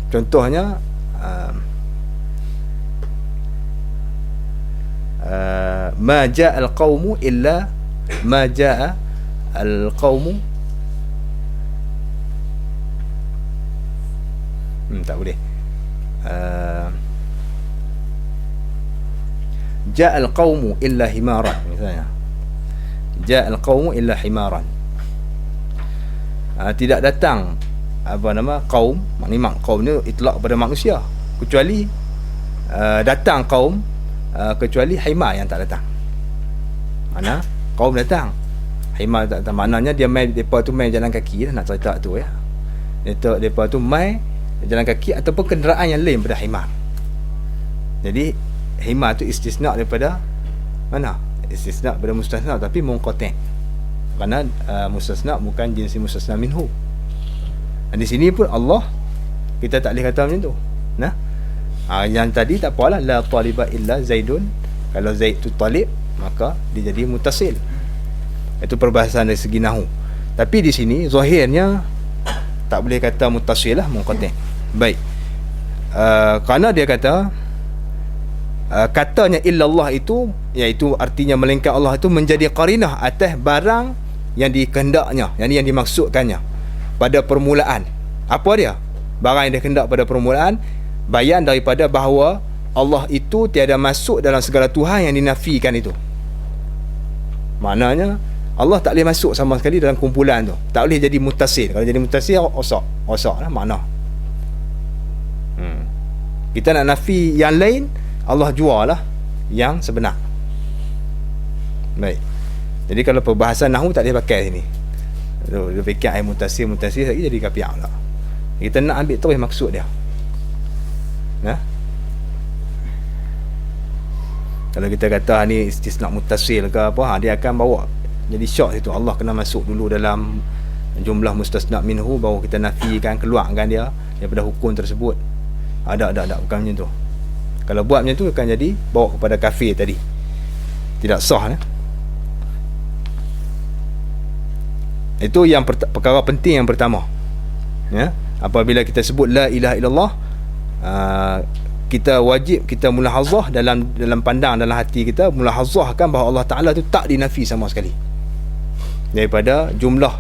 Contohnya ma ja'a al-qaumu illa ma ja'a al-qaumu tak boleh. Ja'a al-qaumu illa himaran, misalnya. Ja'a al-qaumu illa himaran. Tidak datang apa nama kaum, maknanya kaum ni itlaq pada manusia, kecuali datang kaum, kecuali himar yang tak datang. Mana kaum datang, himar tak datang. Maknanya dia main, depa tu main jalan kaki lah, nak cerita tu ya. Depa tu main jalan kaki ataupun kenderaan yang lain pada himar. Jadi himar tu istisna daripada mana? Istisna pada mustasna, tapi munqati'. Kerana mustasna bukan jenis mustasna minhu. Dan di sini pun Allah, kita tak boleh kata macam tu. Nah, yang tadi tak apalah, la taliba illa Zaidun. Kalau Zaid tu talib, maka dia jadi mutasil. Itu perbahasan dari segi nahu. Tapi di sini zahirnya tak boleh kata mutasil lah, munqati'. Baik. Kerana dia kata katanya illallah itu, iaitu artinya melainkan Allah itu, menjadi qarinah atas barang yang dikehendaknya, yang dimaksudkannya pada permulaan. Apa dia? Barang yang dikehendak pada permulaan, bayan daripada bahawa Allah itu tiada masuk dalam segala Tuhan yang dinafikan itu. Maknanya Allah tak boleh masuk sama sekali dalam kumpulan tu. Tak boleh jadi mutasil. Kalau jadi mutasil, osak lah makna. Kita nak nafi yang lain, Allah jual lah yang sebenar. Baik. Jadi kalau perbahasan nahu tak boleh pakai sini. Dia fikir mutasil lagi jadi kapiak pula. Kita nak ambil terus maksud dia. Nah, kalau kita kata ni istisna mutasil ke apa, dia akan bawa jadi syok situ. Allah kena masuk dulu dalam jumlah mustasna minhu, baru kita nafikan, keluarkan dia daripada hukum tersebut. Ada bukan macam tu. Kalau buat macam tu akan jadi bawa kepada kafir tadi. Tidak sah. Itu yang perkara penting yang pertama. Ya, apabila kita sebut la ilaha illallah, kita wajib kita mulahazah dalam pandang, dalam hati kita, mulahazahkan bahawa Allah Ta'ala tu tak dinafi sama sekali daripada jumlah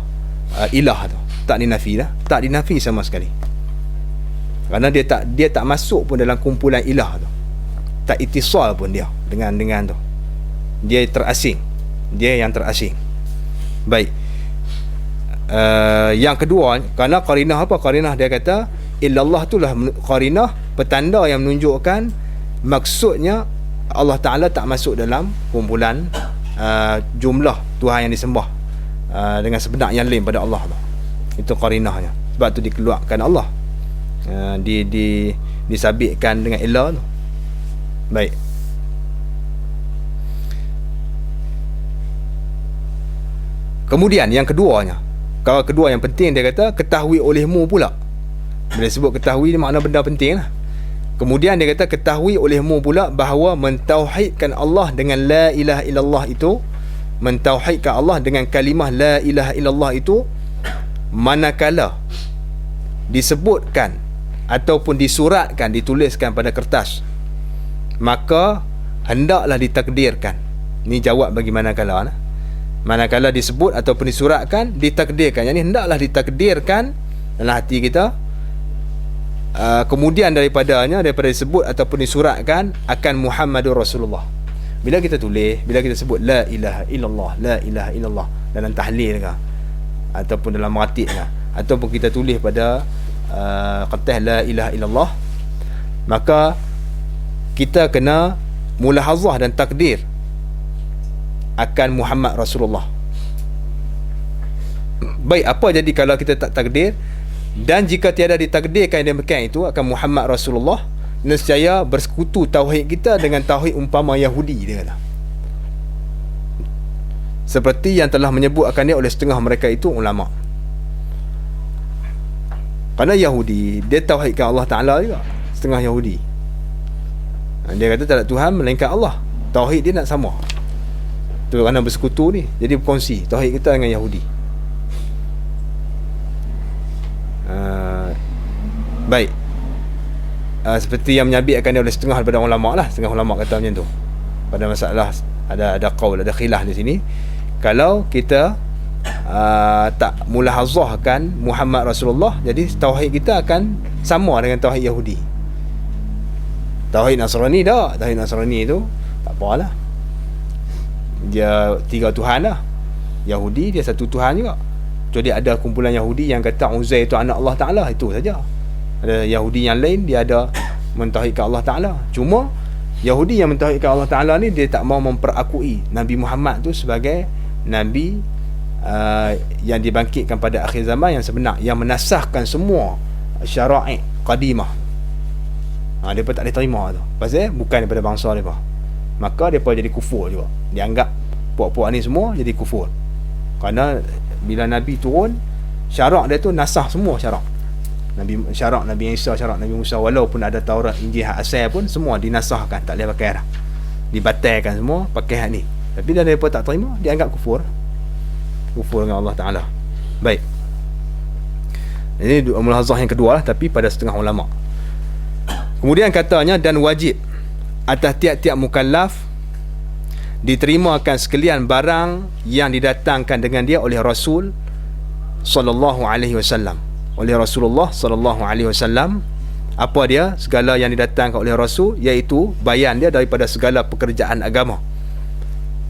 ilah tu. Tak dinafi dah, tak dinafi sama sekali. Kerana dia tak masuk pun dalam kumpulan ilah tu. Tak itisal pun dia dengan tu. Dia terasing. Dia yang terasing. Baik. Yang kedua, kerana qarinah apa? Qarinah dia kata illallah itulah qarinah, petanda yang menunjukkan maksudnya Allah Ta'ala tak masuk dalam kumpulan jumlah Tuhan yang disembah dengan sebenar yang lain pada Allah tu. Itu qarinahnya. Sebab tu dikeluarkan Allah, disabitkan dengan ilah tu. Baik. Kemudian yang keduanya, kalau kedua yang penting, dia kata ketahui olehmu pula. Bila sebut ketahui ni makna benda penting lah. Kemudian dia kata ketahui olehmu pula bahawa mentauhidkan Allah dengan la ilaha illallah itu, mentauhidkan Allah dengan kalimah la ilaha illallah itu, manakala disebutkan ataupun disuratkan, dituliskan pada kertas, maka hendaklah ditakdirkan. Ni jawab bagi manakala lah. Manakala disebut ataupun disuratkan, ditakdirkan. Yang ni hendaklah ditakdirkan dalam hati kita. Kemudian daripada disebut ataupun disuratkan akan Muhammadur Rasulullah. Bila kita tulis, bila kita sebut la ilaha illallah, la ilaha illallah dalam tahlil ke, ataupun dalam maratib ke, ataupun kita tulis pada kertas la ilaha illallah, maka kita kena mulahazah dan takdir akan Muhammad Rasulullah. Baik, apa jadi kalau kita tak takdir? Dan jika tiada ditakdirkan demikian itu akan Muhammad Rasulullah, nescaya bersekutu tauhid kita dengan tauhid umpama Yahudi, dia kata. Seperti yang telah menyebut akan dia oleh setengah mereka itu ulama. Kerana Yahudi, dia tauhidkan Allah Ta'ala juga, setengah Yahudi. Dia kata tak ada Tuhan melainkan Allah. Tauhid dia nak sama. Tu kerana bersekutu ni, jadi berkongsi tauhid kita dengan Yahudi. Baik. Seperti yang menyabitkan dia oleh setengah daripada ulama lah. Setengah ulama kata macam tu. Pada masalah ada qaul, ada khilaf di sini. Kalau kita tak mulahazahkan Muhammad Rasulullah, jadi tauhid kita akan sama dengan tauhid Yahudi. Tauhid Nasrani dah, tauhid Nasrani tu tak apalah. Dia 3 Tuhan lah. Yahudi dia 1 Tuhan juga. Jadi ada kumpulan Yahudi yang kata Uzair itu anak Allah Ta'ala, itu saja. Ada Yahudi yang lain dia ada mentauhidkan Allah Ta'ala. Cuma Yahudi yang mentauhidkan Allah Ta'ala ni dia tak mau memperakui Nabi Muhammad tu sebagai Nabi yang dibangkitkan pada akhir zaman yang sebenar, yang menasahkan semua syara'i qadimah. Mereka tak boleh terima tu, pasal bukan daripada bangsa mereka. Maka mereka jadi kufur juga. Dianggap puak-puak ni semua jadi kufur. Kerana bila Nabi turun, syarak dia tu nasah semua syarak. Syarak Nabi Isa, syarak Nabi Musa, walaupun ada Taurat, Injil hak asal pun semua dinasahkan, tak boleh pakai dah. Dibatalkan semua pakai hak ni. Tapi dah mereka tak terima, dianggap kufur. Kufur dengan Allah Ta'ala. Baik. Ini mulahazah yang kedua lah, tapi pada setengah ulama. Kemudian katanya, dan wajib atas tiap-tiap mukallaf diterimakan sekalian barang yang didatangkan dengan dia oleh Rasul sallallahu alaihi wasallam. Oleh Rasulullah sallallahu alaihi wasallam, apa dia? Segala yang didatangkan oleh Rasul, iaitu bayan dia daripada segala pekerjaan agama,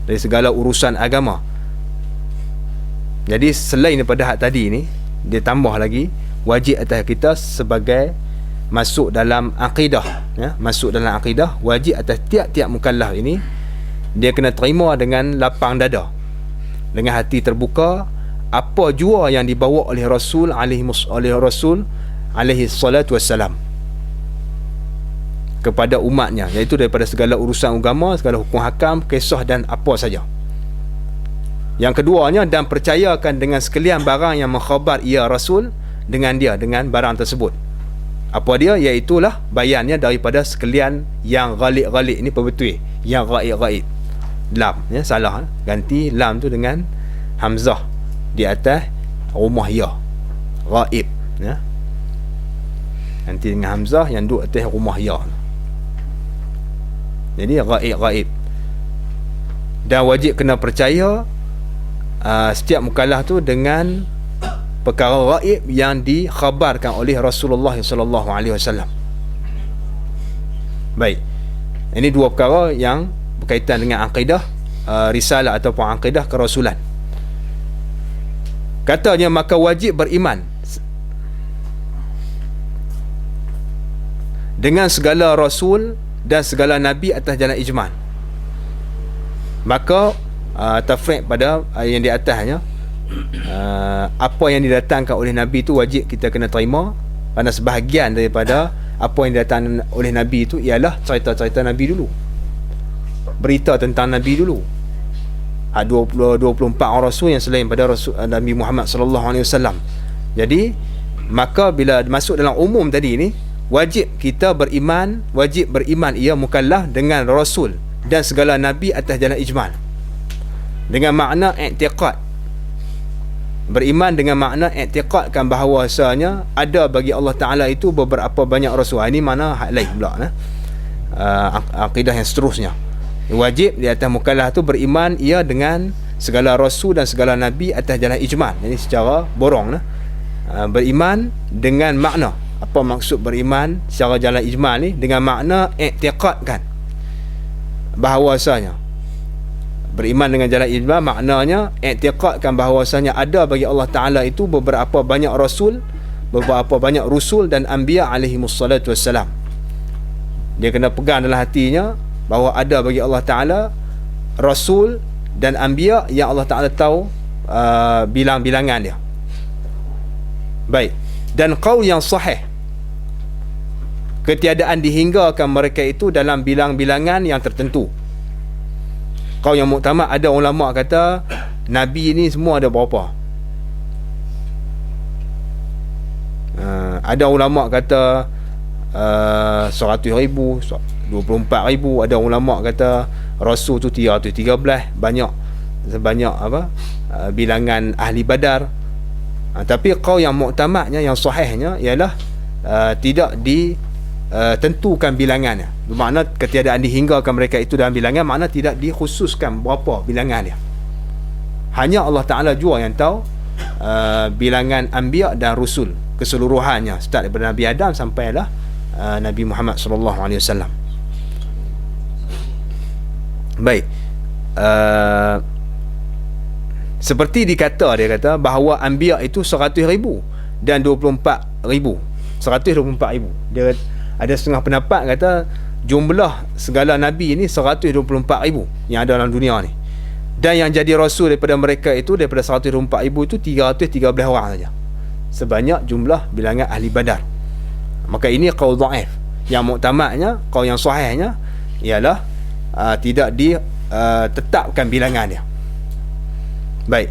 dari segala urusan agama. Jadi selain daripada hak tadi ni, dia tambah lagi wajib atas kita sebagai masuk dalam akidah, ya, masuk dalam akidah, wajib atas tiap-tiap mukallaf ini dia kena terima dengan lapang dada, dengan hati terbuka apa jua yang dibawa oleh Rasul alaihi salatu wassalam kepada umatnya, iaitu daripada segala urusan agama, segala hukum hakam, kisah dan apa saja. Yang keduanya, dan percayakan dengan sekalian barang yang mengkhabar ia Rasul dengan dia, dengan barang tersebut. Apa dia? Iaitulah bayannya daripada sekalian yang ghalib-ghalib. Ini perbetul, yang ghaib-ghaib. Lam, ya, salah, ganti lam tu dengan hamzah di atas rumah ya, ghaib, ya, ganti dengan hamzah yang duduk atas rumah ya. Jadi ghaib-ghaib. Dan wajib kena percaya setiap mukallaf tu dengan perkara ghaib yang dikhabarkan oleh Rasulullah sallallahu alaihi wasallam. Baik. Ini dua perkara yang berkaitan dengan akidah risalah ataupun akidah kerasulan. Katanya, maka wajib beriman dengan segala rasul dan segala nabi atas jalan ijmal. Maka tafriq pada yang di atasnya, apa yang didatangkan oleh Nabi itu wajib kita kena terima, kerana sebahagian daripada apa yang didatangkan oleh Nabi itu ialah cerita-cerita Nabi dulu, berita tentang Nabi dulu. 24 orang rasul yang selain pada Rasul Nabi Muhammad sallallahu alaihi wasallam. Jadi maka bila masuk dalam umum tadi ni, wajib kita beriman, wajib beriman ia mukallaf dengan rasul dan segala nabi atas jalan ijmal, dengan makna i'tiqad. Beriman dengan makna i'tiqadkan bahawasanya ada bagi Allah Ta'ala itu beberapa banyak rasul. Ini mana hak lain pula, akidah yang seterusnya. Wajib di atas mukallaf tu beriman ia dengan segala rasul dan segala nabi atas jalan ijmal. Jadi secara borong beriman dengan makna, apa maksud beriman secara jalan ijmal ni? Dengan makna i'tiqadkan bahawasanya, beriman dengan jalan ijmal maknanya i'tiqadkan bahawasanya ada bagi Allah Ta'ala itu beberapa banyak rasul, beberapa banyak rusul dan anbiya alaihi wassalatu wassalam. Dia kena pegang dalam hatinya bahawa ada bagi Allah Ta'ala rasul dan anbiya yang Allah Ta'ala tahu bilang-bilangan dia. Baik. Dan qaul yang sahih, ketiadaan dihinggakan mereka itu dalam bilang-bilangan yang tertentu. Qaul yang muktamad, ada ulama kata Nabi ni semua ada berapa. Ada ulama kata 100,000, 24,000. Ada ulama kata rasul tu 313, banyak sebanyak bilangan ahli Badar. Tapi qaul yang muktamadnya, yang sahihnya ialah tidak ditentukan bilangannya. Bermakna ketiadaan dihinggakan mereka itu dalam bilangan, makna tidak dikhususkan berapa bilangan dia. Hanya Allah Ta'ala jua yang tahu bilangan anbiya dan rusul keseluruhannya, start daripada Nabi Adam sampailah Nabi Muhammad sallallahu alaihi wasallam. Baik. Seperti dikata, dia kata bahawa anbiya itu 100,000 dan 24,000. 124,000. Dia ada setengah pendapat kata jumlah segala nabi ini 124,000 yang ada dalam dunia ni. Dan yang jadi rasul daripada mereka itu, daripada 124,000 itu 313 orang saja. Sebanyak jumlah bilangan ahli Badar. Maka ini qaul dhaif. Yang muktamadnya, qaul yang sahihnya ialah tidak ditetapkan bilangan dia. Baik.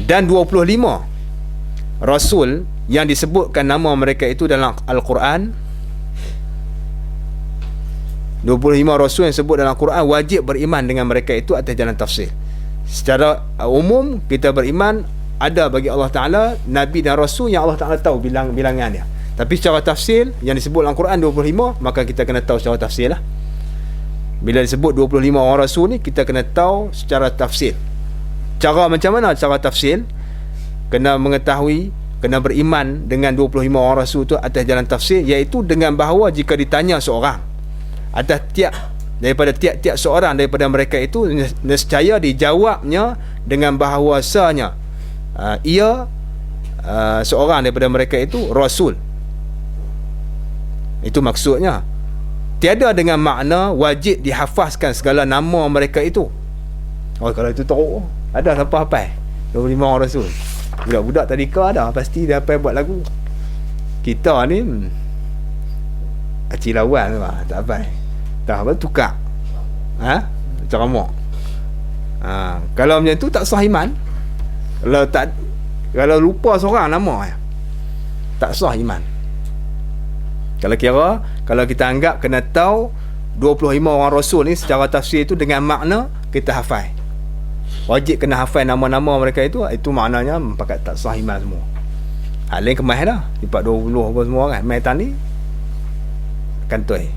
Dan 25 rasul yang disebutkan nama mereka itu dalam Al-Quran, 25 rasul yang disebut dalam Al-Quran, wajib beriman dengan mereka itu atas jalan tafsir. Secara umum kita beriman ada bagi Allah Ta'ala Nabi dan Rasul yang Allah Ta'ala tahu bilangan dia. Tapi secara tafsir yang disebut dalam Quran 25, maka kita kena tahu secara tafsir lah. Bila disebut 25 orang Rasul ni, kita kena tahu secara tafsir. Cara macam mana cara tafsir? Kena mengetahui, kena beriman dengan 25 orang Rasul tu atas jalan tafsir, iaitu dengan bahawa jika ditanya seorang atas daripada tiap-tiap seorang daripada mereka itu, nescaya dijawabnya dengan bahawasanya ia seorang daripada mereka itu Rasul. Itu maksudnya. Tiada dengan makna wajib dihafazkan segala nama mereka itu. Oh, kalau itu teruk, ada siapa hafal 25 orang Rasul? Budak-budak tadika ada, pasti dia hafal buat lagu. Kita ni acilawan tak hafal. Tak apa, tukar. Ceramah. Kalau macam tu tak sah iman. Kalau lupa seorang nama, tak sah iman. Kalau kita anggap kena tahu 25 orang Rasul ni secara tafsir itu dengan makna kita hafal. Wajib kena hafal nama-nama mereka itu maknanya pakat tak sah iman semua. Lain kemas dah. 420 apa semua kan. Mai tani kantoi.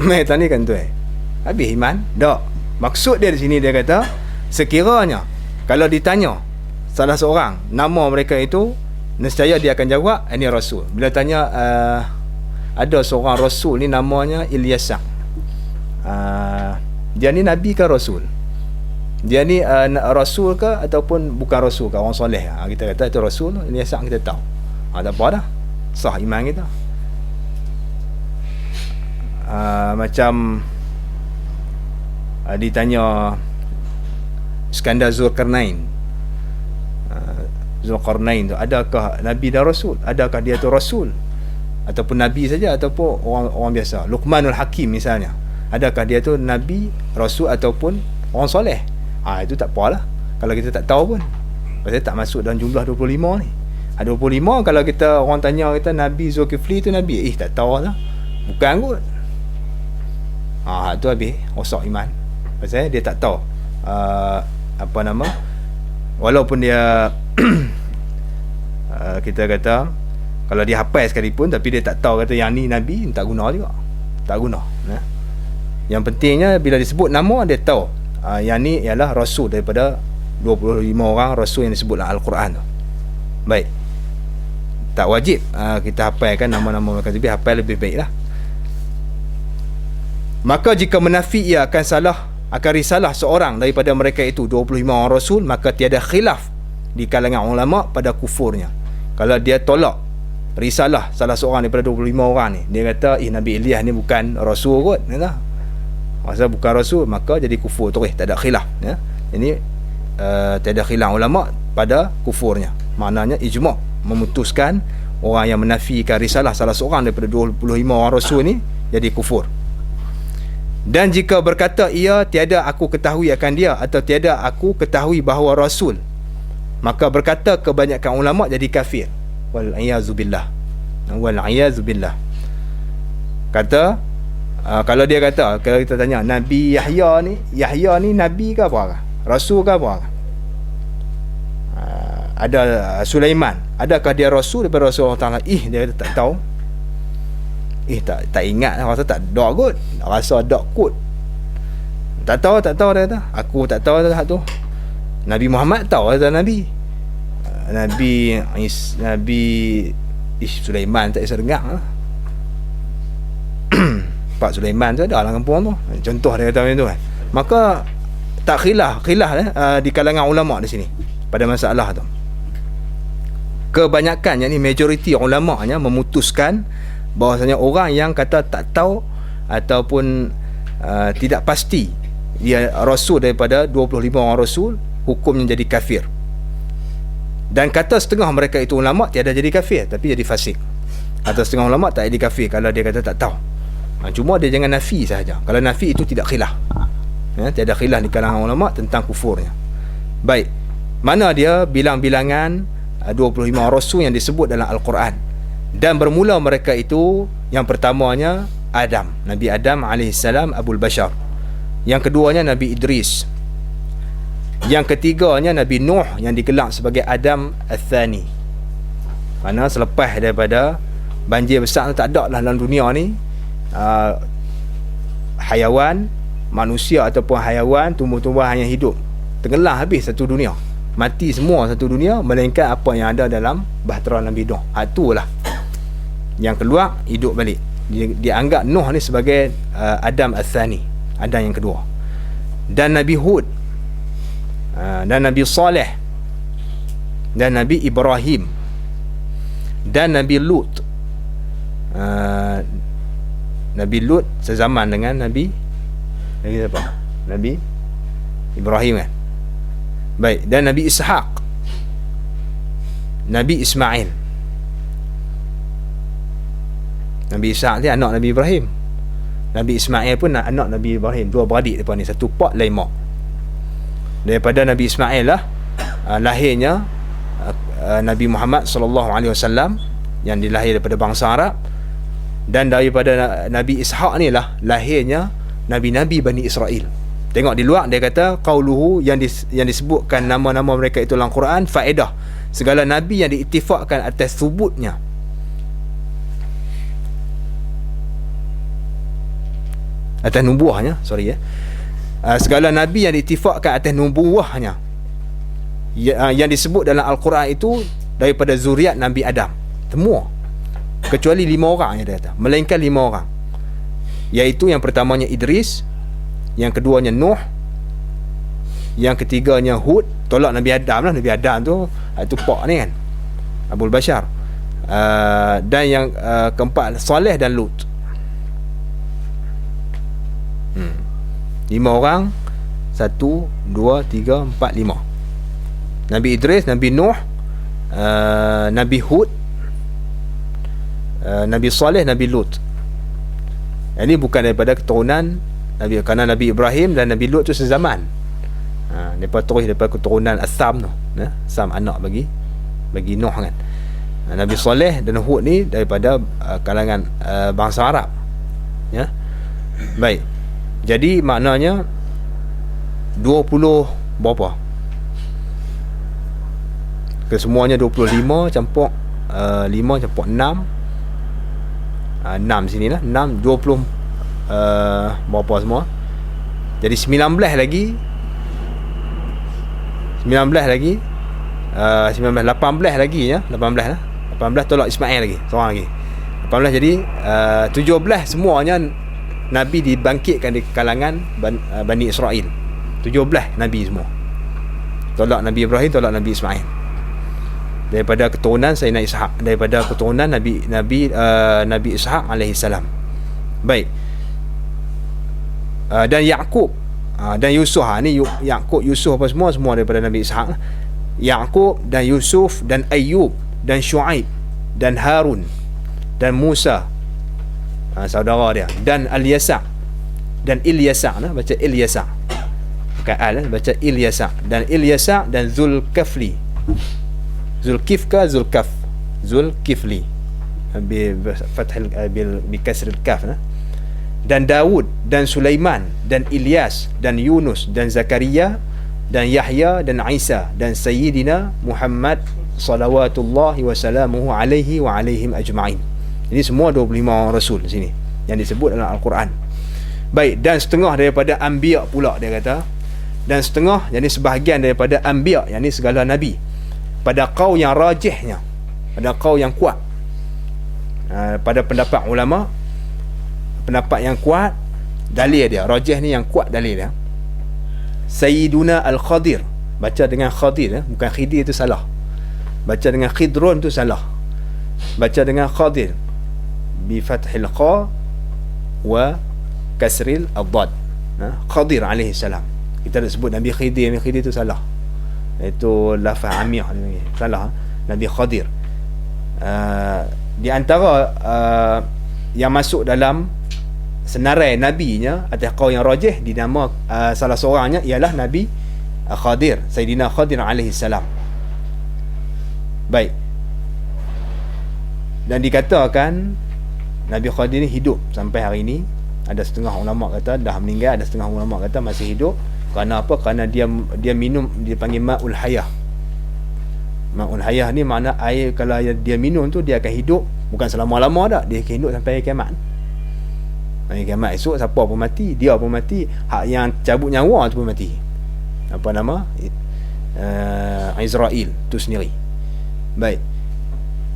Mai tani kantoi. Habis iman? Tak. Maksud dia di sini, dia kata sekiranya kalau ditanya salah seorang nama mereka itu, nescaya dia akan jawab ini Rasul. Bila tanya ada seorang Rasul ni namanya Ilyas, dia ni Nabi ke Rasul? Dia ni Rasul ke ataupun bukan Rasul ke, orang soleh? Kita kata itu Rasul, Ilyas kita tahu. Tak apa dah, sah iman kita. Macam ditanya Iskandar Zulkarnain tu, adakah Nabi dan Rasul? Adakah dia tu Rasul ataupun Nabi saja ataupun orang biasa? Luqmanul Hakim misalnya, adakah dia tu Nabi, Rasul ataupun orang soleh? Itu tak apalah kalau kita tak tahu pun, pasal tak masuk dalam jumlah 25 ni. 25 kalau kita orang tanya kita Nabi Zulkifli tu Nabi, tak tahu lah, bukan kot. Tu habis rosak iman, pasal dia tak tahu walaupun dia kita kata kalau dia hafal sekalipun, tapi dia tak tahu kata yang ni Nabi, tak guna juga, tak guna. Yang pentingnya bila disebut nama, dia tahu yang ni ialah Rasul daripada 25 orang Rasul yang disebut dalam Al-Quran tu. Baik, tak wajib kita hafalkan nama-nama mereka, tapi hafal lebih baik lah. Maka jika menafi ia akan risalah seorang daripada mereka itu 25 orang Rasul, maka tiada khilaf di kalangan ulama pada kufurnya. Kalau dia tolak risalah salah seorang daripada 25 orang ni, dia kata Nabi Ilyas ni bukan Rasul kot, masa bukan Rasul, maka jadi kufur terus, tak ada khilaf. Ini tiada khilaf ulama pada kufurnya. Maknanya ijma' memutuskan orang yang menafikan risalah salah seorang daripada 25 orang Rasul ni jadi kufur. Dan jika berkata ia tiada aku ketahui akan dia, atau tiada aku ketahui bahawa Rasul, maka berkata kebanyakan ulama jadi kafir. Wal iyazu billah. Kata kalau dia kata, kalau kita tanya Nabi Yahya ni nabi ke apa? Rasul ke apa? Ada Sulaiman, adakah dia rasul daripada Rasulullah Taala? Dia kata tak tahu. Tak ingat, rasa tak dak kot. Rasa dak kot. Tak tahu dia kata. Aku tak tahu dah tu. Nabi Muhammad tahu kata Nabi. Nabi Sulaiman tak bisa dengar lah. Pak Sulaiman tu ada dalam kampung tu. Contoh dia kata macam tu kan. Maka tak khilaf di kalangan ulama di sini pada masalah tu. Kebanyakan, yakni majoriti ulamanya memutuskan bahawasanya orang yang kata tak tahu ataupun tidak pasti dia rasul daripada 25 orang rasul, hukumnya jadi kafir. Dan kata setengah mereka itu ulama tiada jadi kafir, tapi jadi fasik. Atau setengah ulama tak jadi kafir kalau dia kata tak tahu. Cuma dia jangan nafi sahaja. Kalau nafi itu tidak khilaf. Tiada khilaf di kalangan ulama tentang kufurnya. Baik. Mana dia bilang-bilangan 25 rasul yang disebut dalam Al-Quran. Dan bermula mereka itu, yang pertamanya Adam, Nabi Adam AS, Abul Bashar. Yang keduanya Nabi Idris. Yang ketiganya Nabi Nuh, yang digelar sebagai Adam Al-Thani. Mana selepas daripada banjir besar, tak ada lah dalam dunia ni hayawan, manusia ataupun hayawan, tumbuh-tumbuhan yang hidup. Tenggelam habis satu dunia, mati semua satu dunia, melainkan apa yang ada dalam bahtera Nabi Nuh. Itulah yang keluar, hidup balik. Dia anggap Nuh ni sebagai Adam Al-Thani, Adam yang kedua. Dan Nabi Hud, dan Nabi Saleh, dan Nabi Ibrahim, dan Nabi Lut. Nabi Lut sezaman dengan Nabi siapa? Nabi Ibrahim kan. Baik, dan Nabi Ishaq, Nabi Ismail. Nabi Ishaq dia anak Nabi Ibrahim. Nabi Ismail pun anak Nabi Ibrahim. Dua beradik depan ni, satu pak lain mak. Daripada Nabi Ismail lah lahirnya Nabi Muhammad SAW, yang dilahir daripada bangsa Arab. Dan daripada Nabi Ishaq ni lah lahirnya Nabi-Nabi Bani Israel. Tengok di luar dia kata qauluhu, yang disebutkan nama-nama mereka itu dalam Quran, faedah segala nabi yang diittifaqkan atas subutnya. Atas nubuahnya, segala nabi yang diittifaqkan atas nubuahnya yang disebut dalam Al-Quran itu daripada zuriat Nabi Adam semua, kecuali 5 orang yang dia kata, melainkan 5 orang, iaitu yang pertamanya Idris, yang keduanya Nuh, yang ketiganya Hud, tolak Nabi Adam lah. Nabi Adam tu pak ni kan, Abul Bashar, dan yang keempat Saleh dan Lut. 5 orang, 1, 2, 3, 4, 5. Nabi Idris, Nabi Nuh, Nabi Hud, Nabi Saleh, Nabi Lut. Ini bukan daripada keturunan Nabi, kerana Nabi Ibrahim dan Nabi Lut tu sezaman. Daripada keturunan As-Sam tu. Sam anak bagi Nuh kan. Nabi Saleh dan Hud ni daripada kalangan bangsa Arab. Ya. Baik. Jadi maknanya 20 berapa? Kesemuanya 25 campur 5 campur 6 sinilah 6 20 berapa semua. Jadi 19 lagi 18 lagi ya, 18 lah. 18 tolak Ismail lagi, seorang lagi. 18 jadi 17 semuanya nabi dibangkitkan di kalangan Bani Israel. 17 nabi semua. Tolak Nabi Ibrahim, tolak Nabi Ismail. Daripada keturunan Sayyidina Ishaq, daripada keturunan Nabi Ishaq alaihi salam. Baik. Dan Yaqub dan Yusuf, ni Yaqub, Yusuf apa semua daripada Nabi Ishaq. Yaqub dan Yusuf dan Ayyub dan Shu'aib dan Harun dan Musa, saudara dia, dan Al-Yasa dan Ilyasa, baca Ilyasa, bukan Al, baca Ilyasa, dan Ilyasa dan Zulkifli, Zulkifka, Zulkifli. bi fathil bi kasril kaf, dan Daud dan Sulaiman dan Ilyas dan Yunus dan Zakaria dan Yahya dan Isa dan Sayyidina Muhammad salawatullahi wasalamuhu alaihi wa alaihim ajma'in. Ini semua 25 orang rasul di sini yang disebut dalam Al-Quran. Baik, dan setengah daripada anbiya pula dia kata, dan setengah yakni sebahagian daripada anbiya yakni segala nabi, pada qaul yang rajihnya, pada qaul yang kuat, pada pendapat ulama, pendapat yang kuat, dalil dia rajih ni yang kuat dalil dia, Sayyiduna Al-Khadir, baca dengan Khadir, bukan Khidir itu salah, baca dengan Khidrun tu salah, baca dengan Khadir bi fathil qa wa kasril ad-dad, Khadir alaihi salam. Kita nak sebut Nabi Khidir, Nabi Khidir tu salah, itu lafaz amiyah, salah. Nabi Khadir di antara yang masuk dalam senarai nabinya atas qaul yang rajih dinama salah seorangnya ialah Nabi Khadir, Sayyidina Khadir alaihi salam. Baik, dan dikatakan Nabi Khadir ni hidup sampai hari ini. Ada setengah ulama kata dah meninggal, ada setengah ulama kata masih hidup. Kerana apa? Kerana dia minum, dia panggil ma'ul hayah. Ma'ul hayah ni makna air, kalau dia minum tu dia akan hidup, bukan selama-lama dah, dia akan hidup sampai kiamat. Hari kiamat esok siapa pun mati, dia pun mati, hak yang cabut nyawa tu pun mati. Apa nama? Israel tu sendiri. Baik,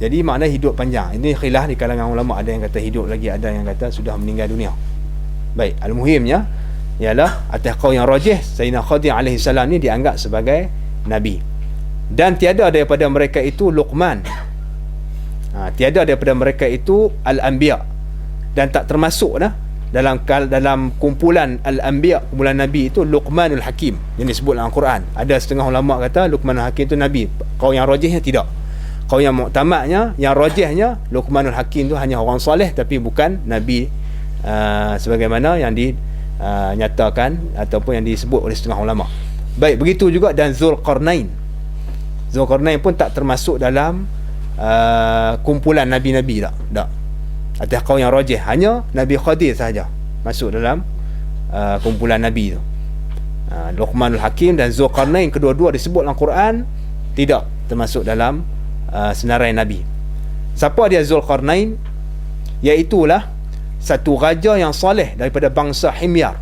jadi makna hidup panjang. Ini khilaf di kalangan ulama, ada yang kata hidup lagi, ada yang kata sudah meninggal dunia. Baik, al-muhimnya ialah atas qaul yang rajih, Sayyidina Khadir alaihi salam ni dianggap sebagai nabi. Dan tiada daripada mereka itu Luqman, tiada daripada mereka itu al-anbiya, dan tak termasuk dalam kumpulan al-anbiya, kumpulan nabi itu Luqmanul Hakim yang disebut dalam Al-Quran. Ada setengah ulama kata Luqmanul Hakim itu nabi. Qaul yang rajihnya tidak. Qaul yang muktamadnya, yang rajihnya, Luqmanul Hakim itu hanya orang soleh tapi bukan nabi, sebagaimana yang dinyatakan ataupun yang disebut oleh setengah ulama. Baik, begitu juga dan Zulqarnain. Zulqarnain pun tak termasuk dalam kumpulan nabi-nabi tak. Atas qaul yang rajih, hanya Nabi Khadir sahaja masuk dalam kumpulan nabi tu. Luqmanul Hakim dan Zulqarnain, kedua-dua disebut dalam Quran, tidak termasuk dalam senarai nabi. Siapa dia Zulqarnain? Iaitulah satu raja yang soleh daripada bangsa Himyar.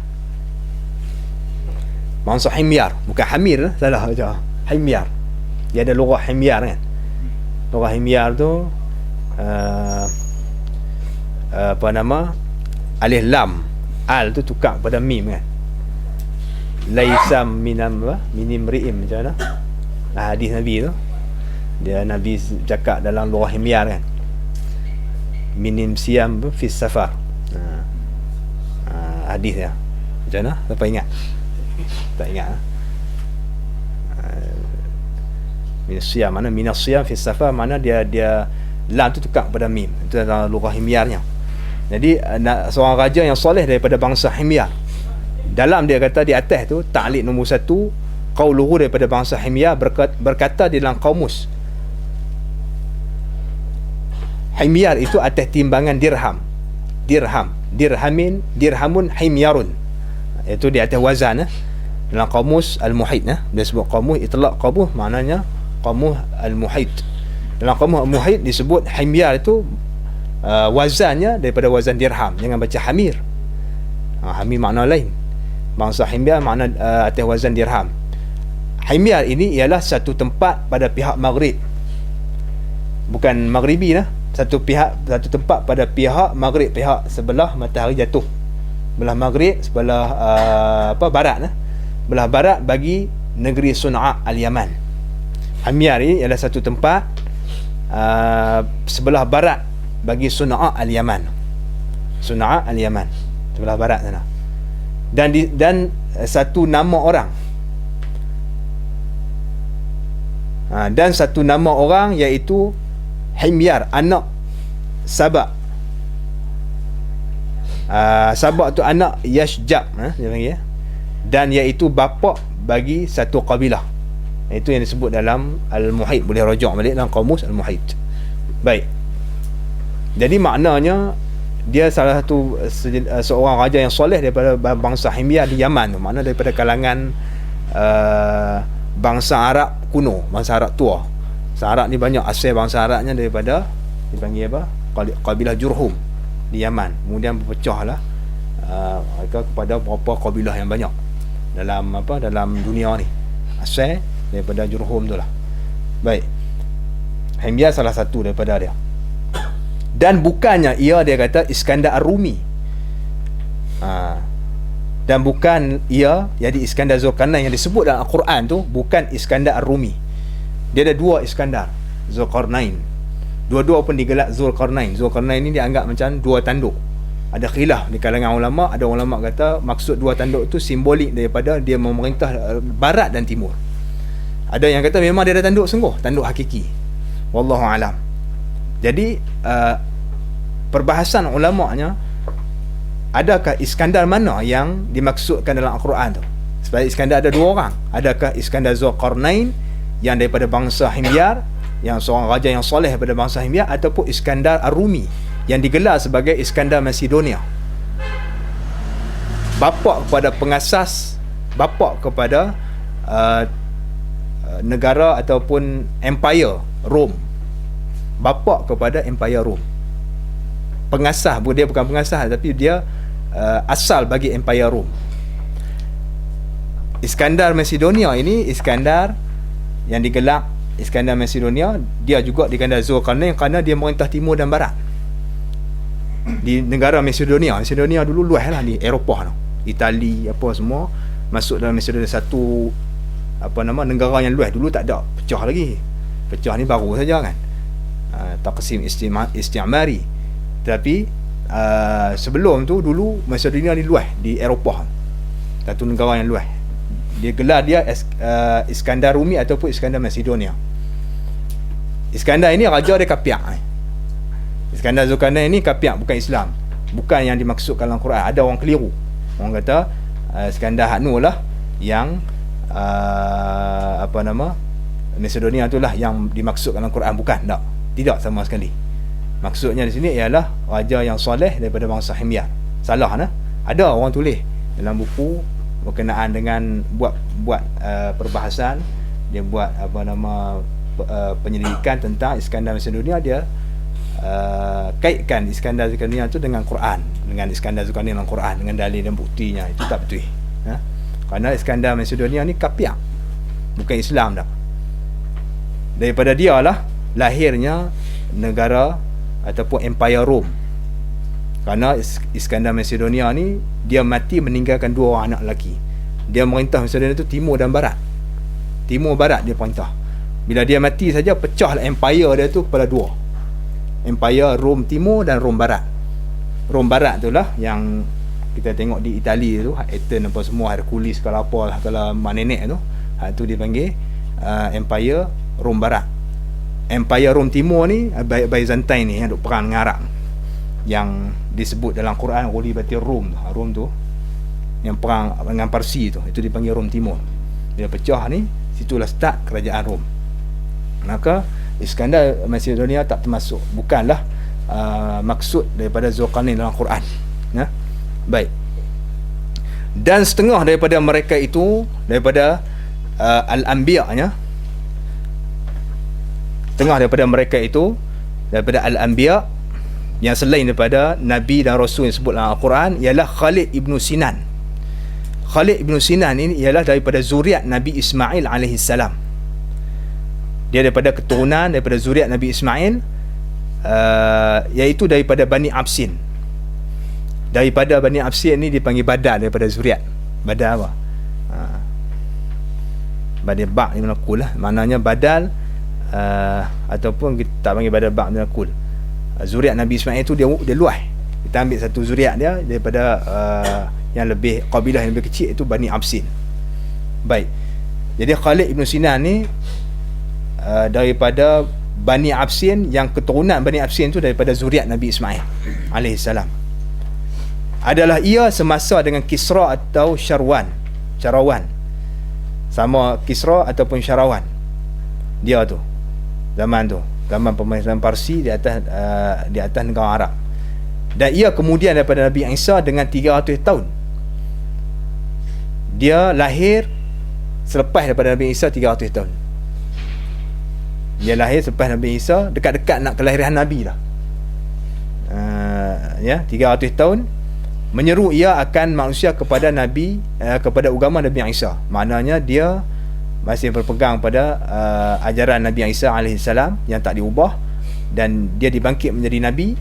Bangsa Himyar, bukan Hamir, salah aja. Himyar. Dia ada lugah Himyar kan. Lugah Himyar tu apa nama? Alif lam, al tu tukar pada mim kan. Laisam minim ri'im, macam mana? Hadis Nabi tu. Dia Nabi cakap dalam lugah Himyar kan. Minim siam fi safar. Hadis dia. Macam mana? Siapa ingat? Tak ingat. Minas siyam, mana minas siyam fi safar, mana dia lam tu tukar pada mim. Itu dalam lugah Himyarnya. Jadi seorang raja yang soleh daripada bangsa Himyar. Dalam dia kata di atas tu ta'liq nombor 1, qauluhu daripada bangsa Himyar, berkata di dalam Qamus. Himyar itu atas timbangan dirham. Dirhamun himyarun. Itu di atas wazan dalam Qamus Al-Muhit dia sebut Qamus itlaq qamus, maknanya Qamus Al-Muhit. Dalam Qamus Al-Muhit disebut himyar itu wazannya daripada wazan dirham. Jangan baca hamir. Hamir makna lain. Bangsa Himyar makna atas wazan dirham. Himyar ini ialah satu tempat pada pihak Maghrib, bukan Maghribi satu tempat pada pihak Maghrib, pihak sebelah matahari jatuh, belah Maghrib, sebelah barat belah barat bagi negeri Sun'a Al-Yaman. Himyar ini ialah satu tempat sebelah barat bagi Sun'a Al-Yaman. Sun'a Al-Yaman sebelah barat sana. Dan satu nama orang, dan satu nama orang iaitu Himyar, anak Sabak. Sabak tu anak Yashjab, dia panggil, dan iaitu bapa bagi satu kabilah. Itu yang disebut dalam Al-Muhit. Boleh rujuk balik dalam Qamus Al-Muhit. Baik. Jadi maknanya dia salah satu seorang raja yang soleh daripada bangsa Himyar di Yaman tu, makna daripada kalangan bangsa Arab kuno, bangsa Arab tua. Bangsa Arab ni banyak asal bangsa Arabnya daripada dipanggil apa? Kabilah Jurhum di Yaman. Kemudian berpecahlah mereka kepada beberapa kabilah yang banyak dalam dunia ni. Asal daripada Jurhum tu lah. Baik. Himyar salah satu daripada dia. Dan bukannya dia kata Iskandar Ar-Rumi. Dan bukan jadi Iskandar Zulkarnain yang disebut dalam Al-Quran tu bukan Iskandar Ar-Rumi. Dia ada dua Iskandar Zulkarnain. Dua-dua pun digelar Zulkarnain. Zulkarnain ni dianggap macam dua tanduk. Ada khilaf di kalangan ulama. Ada ulama kata maksud dua tanduk tu simbolik daripada dia memerintah barat dan timur. Ada yang kata memang dia ada tanduk sungguh, tanduk hakiki. Wallahu alam. Jadi perbahasan ulama'nya, adakah Iskandar mana yang dimaksudkan dalam Al-Quran tu? Sebab Iskandar ada dua orang. Adakah Iskandar Zulkarnain yang daripada bangsa Himyar, yang seorang raja yang soleh daripada bangsa Himyar, ataupun Iskandar Ar-Rumi yang digelar sebagai Iskandar Macedonia, bapa kepada pengasas, bapa kepada negara ataupun empire Rom, bapa kepada empire Rom, pengasas. Dia bukan pengasas tapi dia asal bagi empire Rom. Iskandar Macedonia ini, Iskandar yang digelar Iskandar Macedonia, dia juga digelar Zulkarnain kerana dia merintah timur dan barat di negara Macedonia. Macedonia dulu luas lah di Eropah tu, Itali apa semua masuk dalam Macedonia, satu negara yang luas. Dulu tak ada pecah lagi, pecah ni baru saja kan, taqsim istimari. Tapi sebelum tu dulu Macedonia ni luas di Eropah, satu negara yang luas. Dia gelar dia Iskandar Rumi ataupun Iskandar Macedonia. Iskandar ini raja dia Kapiak. Iskandar Zulkarnain ni Kapiak, bukan Islam, bukan yang dimaksudkan dalam Quran. Ada orang keliru, orang kata Iskandar Hanu lah yang Macedonia tu lah yang dimaksudkan dalam Quran. Bukan, tak, tidak sama sekali. Maksudnya di sini ialah raja yang soleh daripada bangsa Himyar. Salah nah. Ada orang tulis dalam buku berkenaan dengan buat perbahasan, dia buat penyelidikan tentang Iskandar Macedonia. Dia kaitkan Iskandar Zulkarnain tu dengan Quran, dengan Iskandar Zulkarnain dalam Quran, dengan dalil dan buktinya. Itu tak betul. Kerana Iskandar Macedonia ni Kapiak, bukan Islam dah. Daripada dia lah lahirnya negara ataupun empire Rom. Kerana Iskandar Macedonia ni dia mati meninggalkan dua orang anak lelaki. Dia merintah Macedonia tu timur dan barat. Timur barat dia perintah. Bila dia mati saja pecahlah empire dia tu kepada dua. Empire Rom Timur dan Rom Barat. Rom Barat tu lah yang kita tengok di Itali tu, Athens apa semua, Hercules kalau apa lah, kalau mak nenek tu, tu dipanggil Empire Rom Barat. Empire Rom Timur ni Byzantine ni yang duk perang dengan Arab, yang disebut dalam Quran Ghulibatir Rum tu. Rom tu yang perang dengan Parsi tu, itu dipanggil Rom Timur. Bila pecah ni, situlah start kerajaan Rom. Maka Iskandar Macedonia tak termasuk, bukanlah maksud daripada Zulkarnain dalam Quran. Baik. Dan setengah daripada mereka itu, daripada Al-Anbiya-nya, setengah daripada mereka itu daripada Al-Anbiya yang selain daripada Nabi dan Rasul yang sebut dalam Al-Quran, ialah Khalid ibn Sinan. Khalid ibn Sinan ini ialah daripada zuriat Nabi Ismail alaihissalam. Dia daripada keturunan daripada zuriat Nabi Ismail, iaitu daripada Bani Absin. Daripada Bani Absin ni dipanggil Badal, daripada zuriat. Badal apa? Badal Bak ni menakul lah. Maknanya Badal, ataupun kita tak panggil Badal Bak menakul. Zuriat Nabi Ismail tu dia luas. Kita ambil satu zuriat dia daripada yang lebih, kabilah yang lebih kecil, itu Bani Absin. Baik. Jadi Khalid ibn Sinan ni daripada Bani Absin, yang keturunan Bani Absin tu daripada zuriat Nabi Ismail alaihissalam. Adalah ia semasa dengan Kisra atau Syarawan. Sama Kisra ataupun Syarawan. Dia tu zaman tu zaman pemerintahan Parsi di atas negara Arab. Dan ia kemudian daripada Nabi Isa dengan 300 tahun. Dia lahir selepas daripada Nabi Isa 300 tahun. Dia lahir selepas Nabi Isa, dekat-dekat nak kelahiran Nabi lah. 300 tahun, menyeru ia akan manusia kepada Nabi, kepada agama Nabi Isa. Maknanya dia masih berpegang pada ajaran Nabi Isa AS yang tak diubah, dan dia dibangkit menjadi Nabi,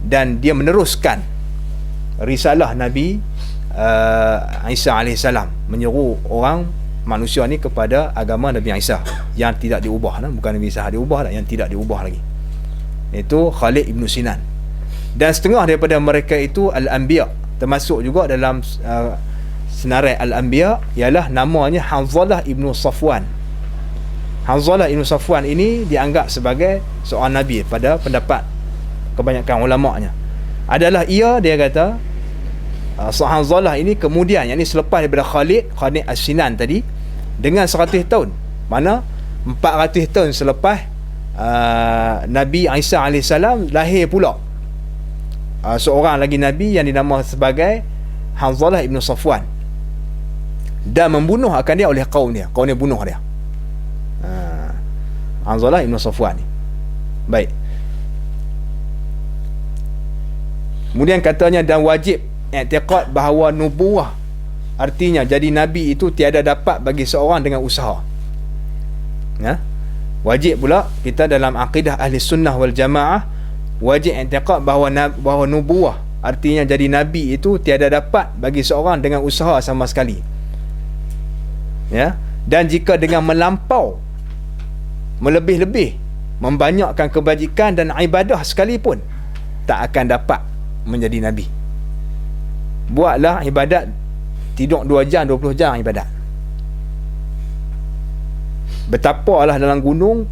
dan dia meneruskan risalah Nabi Isa AS, menyeru orang manusia ni kepada agama Nabi Isa yang tidak diubah lah. Bukan Nabi Isa diubah lah, yang tidak diubah lagi. Itu Khalid Ibn Sinan. Dan setengah daripada mereka itu Al-Anbiya, termasuk juga dalam senarai Al-Anbiya ialah namanya Hanzalah Ibn Safwan. Hanzalah Ibn Safwan ini dianggap sebagai seorang Nabi pada pendapat kebanyakan ulama'nya. Adalah ia, dia kata, Hanzalah ini kemudian, yang ini selepas daripada Khalid As-Sinan tadi, dengan 100 tahun. Mana 400 tahun selepas Nabi Isa AS lahir pula seorang lagi Nabi yang dinamakan sebagai Hanzalah Ibn Safwan, dan membunuh akan dia oleh kaum dia bunuh dia. Hanzalah Ibn Safwan ni. Baik. Kemudian katanya, dan wajib i'tiqad bahawa nubuwah, artinya jadi Nabi itu tiada dapat bagi seorang dengan usaha. Wajib pula kita dalam akidah Ahli Sunnah wal Jamaah, wajib i'tiqad bahawa nubuwah, artinya jadi Nabi itu tiada dapat bagi seorang dengan usaha sama sekali. Dan jika dengan melampau, melebih-lebih, membanyakkan kebajikan dan ibadah sekalipun, tak akan dapat menjadi Nabi. Buatlah ibadat, tidur 2 jam, 20 jam ibadat. Betapalah dalam gunung,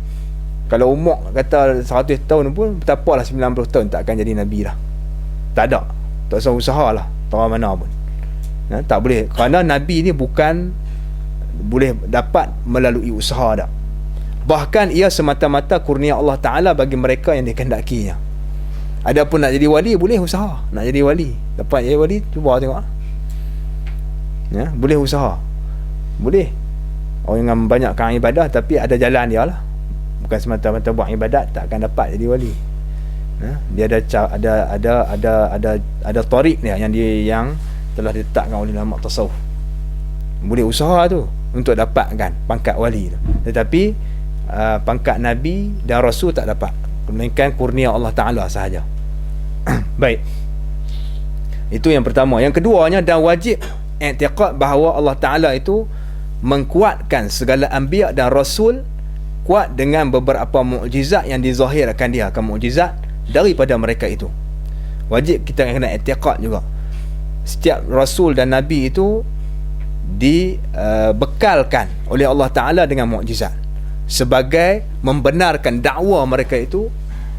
kalau umur kata 100 tahun pun, betapalah 90 tahun tak akan jadi Nabi lah. Tak ada. Tak usah usaha lah, tahu mana pun. Tak boleh. Kerana Nabi ni bukan boleh dapat melalui usaha dah. Bahkan ia semata-mata kurnia Allah Ta'ala bagi mereka yang dikehendakinya. Adapun nak jadi wali, boleh usaha. Nak jadi wali, dapat jadi wali, cuba tengok. Boleh usaha, boleh. Orang yang membanyakkan ibadah, tapi ada jalan dia lah. Bukan semata-mata buat ibadat tak akan dapat jadi wali. Dia ada tarik dia yang telah ditetapkan oleh ulama tasawuf. Boleh usaha tu untuk dapatkan pangkat wali tu. Tetapi pangkat Nabi dan Rasul tak dapat, melainkan kurnia Allah Ta'ala sahaja. Baik, itu yang pertama. Yang keduanya, dan wajib i'tiqad bahawa Allah Ta'ala itu mengkuatkan segala anbiya dan rasul, kuat dengan beberapa mukjizat yang dizahirkan dia akan mukjizat daripada mereka itu. Wajib kita kena i'tiqad juga. Setiap rasul dan nabi itu dibekalkan oleh Allah Ta'ala dengan mukjizat sebagai membenarkan dakwa mereka itu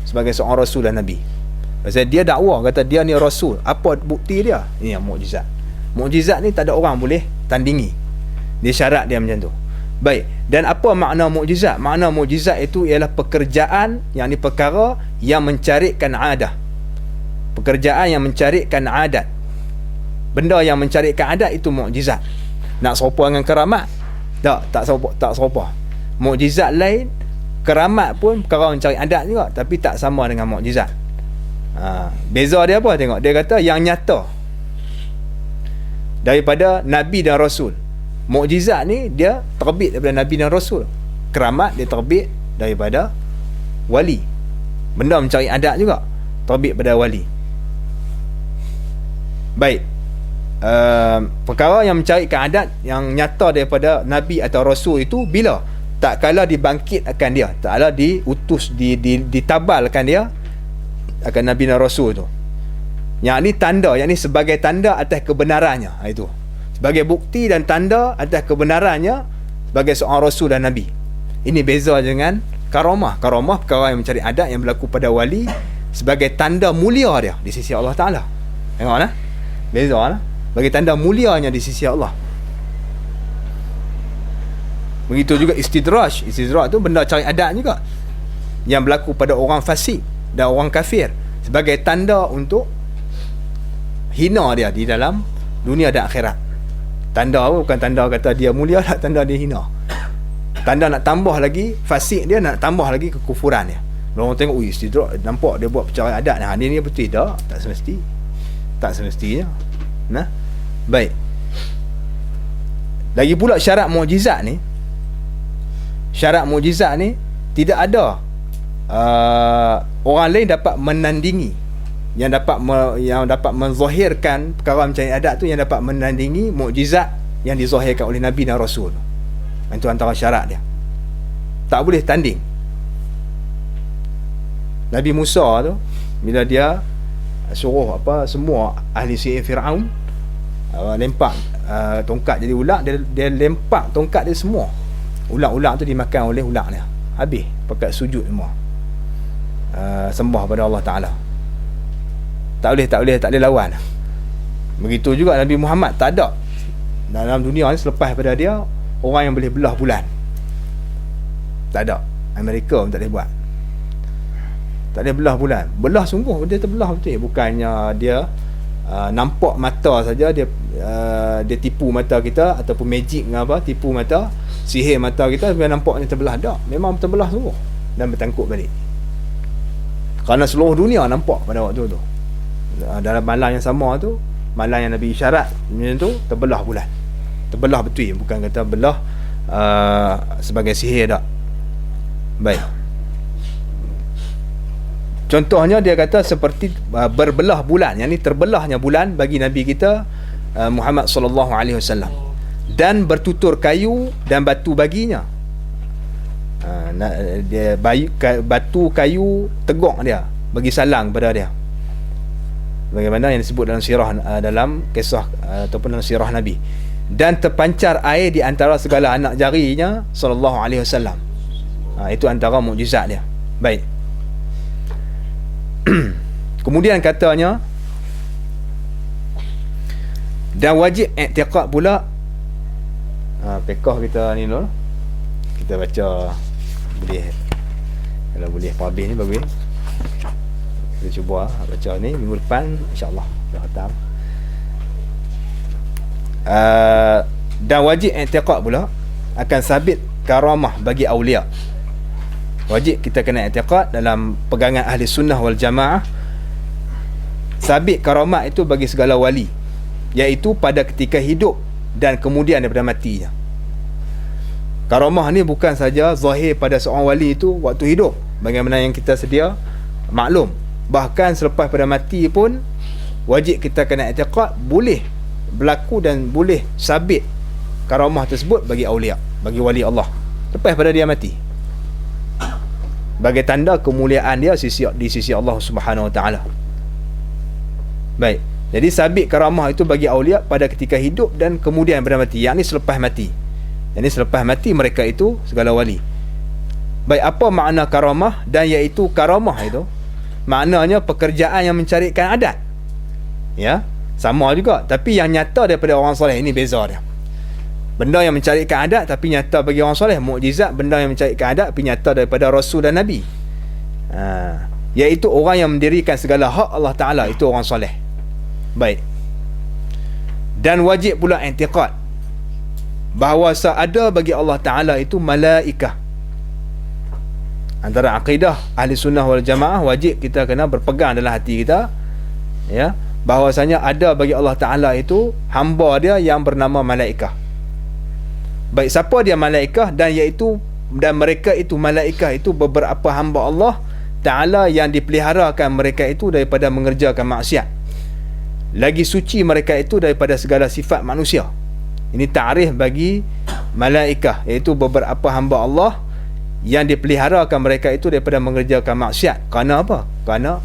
sebagai seorang rasul dan nabi. Pasal dia dakwa, kata dia ni rasul, apa bukti dia? Ini yang mukjizat. Mukjizat ni tak ada orang boleh tandingi. Dia syarat dia macam tu. Baik, dan apa makna mukjizat? Makna mukjizat itu ialah pekerjaan, yang ni perkara yang mencarikan adat. Pekerjaan yang mencarikan adat. Benda yang mencarikan adat itu mukjizat. Nak serupa dengan keramat? Tak serupa. Mukjizat lain, keramat pun perkara mencari adat juga, tapi tak sama dengan mukjizat. Beza dia apa? Tengok, dia kata yang nyata daripada Nabi dan Rasul. Mukjizat ni dia terbit daripada Nabi dan Rasul. Keramat dia terbit daripada wali. Benda mencari adat juga terbit pada wali. Baik, perkara yang mencarikan adat yang nyata daripada Nabi atau Rasul itu bila? Tak kala dibangkitkan dia, tak kala diutus, ditabalkan dia akan Nabi dan Rasul tu. Yang ni tanda, yang ni sebagai tanda atas kebenarannya. Itu sebagai bukti dan tanda atas kebenarannya sebagai seorang Rasul dan Nabi. Ini beza dengan karamah. Karamah perkara yang mencari adat yang berlaku pada wali sebagai tanda mulia dia di sisi Allah Ta'ala. Tengok lah, beza lah, bagi tanda mulianya di sisi Allah. Begitu juga istidraj. Istidraj tu benda cari adat juga. yang berlaku pada orang fasik dan orang kafir sebagai tanda untuk hina dia di dalam dunia dan akhirat. Tanda apa? Bukan tanda kata dia mulia, tak, tanda dia hina. Tanda nak tambah lagi fasik dia, nak tambah lagi kekufuran dia. Orang tengok, ui, nampak dia buat perceraian adat. Nah, ni betul tak? Tak semestinya. Nah, baik. Lagi pula syarat mukjizat ni, tidak ada orang lain dapat menandingi, yang dapat menzahirkan perkara macam adat tu, yang dapat menandingi mukjizat yang dizahirkan oleh Nabi dan Rasul. Itu antara syarat dia. Tak boleh tanding. Nabi Musa tu, bila dia suruh semua ahli sihir Firaun lempak tongkat jadi ular, dia lempak tongkat dia semua. Ular-ular tu dimakan oleh ular dia. Habis pakai sujud semua. Sembah pada Allah Taala. Tak boleh lawan. Begitu juga Nabi Muhammad, tak ada dalam dunia ni selepas pada dia orang yang boleh belah bulan. Tak ada. Amerika pun tak boleh buat. Tak boleh belah bulan. Belah sungguh, dia terbelah betul. Bukannya dia nampak mata saja, dia tipu mata kita, ataupun magic dengan apa, tipu mata, sihir mata kita biar nampaknya terbelah. Tak, memang terbelah sungguh dan bertangkuk balik. Kerana seluruh dunia nampak pada waktu tu. Dalam malam yang sama tu, malam yang Nabi isyarat macam tu, terbelah bulan. Terbelah betul, bukan kata belah sebagai sihir tak. Baik. Contohnya dia kata seperti berbelah bulan, yang ni terbelahnya bulan bagi Nabi kita Muhammad sallallahu alaihi wasallam, dan bertutur kayu dan batu baginya. Dia batu kayu tegak dia bagi salang pada dia, bagaimana yang disebut dalam sirah, dalam kisah ataupun dalam sirah Nabi. Dan terpancar air di antara segala anak jarinya sallallahu alaihi wasallam. Itu antara mukjizat dia. Baik. Kemudian katanya, dan wajib i'tiqad pula. Fiqh kita ni dulu, kita baca, boleh, kalau boleh habis ni bagus. Kita cuba baca ni minggu depan insya-Allah dah khatam. Dan wajib i'tiqad pula akan sabit karamah bagi aulia. Wajib kita kena i'tiqad dalam pegangan ahli sunnah wal jamaah, sabit karamat itu bagi segala wali, iaitu pada ketika hidup dan kemudian daripada matinya. Karamah ni bukan saja zahir pada seorang wali itu waktu hidup, bagaimana yang kita sedia maklum, bahkan selepas pada mati pun wajib kita kena i'tiqad boleh berlaku dan boleh sabit karamah tersebut bagi aulia, bagi wali Allah lepas pada dia mati, sebagai tanda kemuliaan dia di sisi Allah Subhanahu Wa Taala. Baik. Jadi sabit karamah itu bagi aulia pada ketika hidup dan kemudian pada mati, yakni selepas mati. Yakni selepas mati mereka itu segala wali. Baik, apa makna karamah? Dan iaitu karamah itu maknanya pekerjaan yang mencarikan adat. Ya, sama juga, tapi yang nyata daripada orang soleh. Ini beza dia. Benda yang mencarikan adat tapi nyata bagi orang soleh. Mukjizat, benda yang mencarikan adat tapi nyata daripada Rasul dan Nabi. Iaitu orang yang mendirikan segala hak Allah Ta'ala, itu orang soleh. Baik. Dan wajib pula i'tiqad bahawa ada bagi Allah Ta'ala itu malaikah. Antara akidah ahli sunnah wal jamaah, wajib kita kena berpegang dalam hati kita, ya, bahawasanya ada bagi Allah Ta'ala itu hamba dia yang bernama malaikah. Baik, siapa dia malaikah? Dan mereka itu malaikah itu beberapa hamba Allah Ta'ala yang dipeliharakan mereka itu daripada mengerjakan maksiat. Lagi suci mereka itu daripada segala sifat manusia. Ini ta'rif bagi malaikah, iaitu beberapa hamba Allah yang dipeliharakan mereka itu daripada mengerjakan maksiat. Kerana apa? Kerana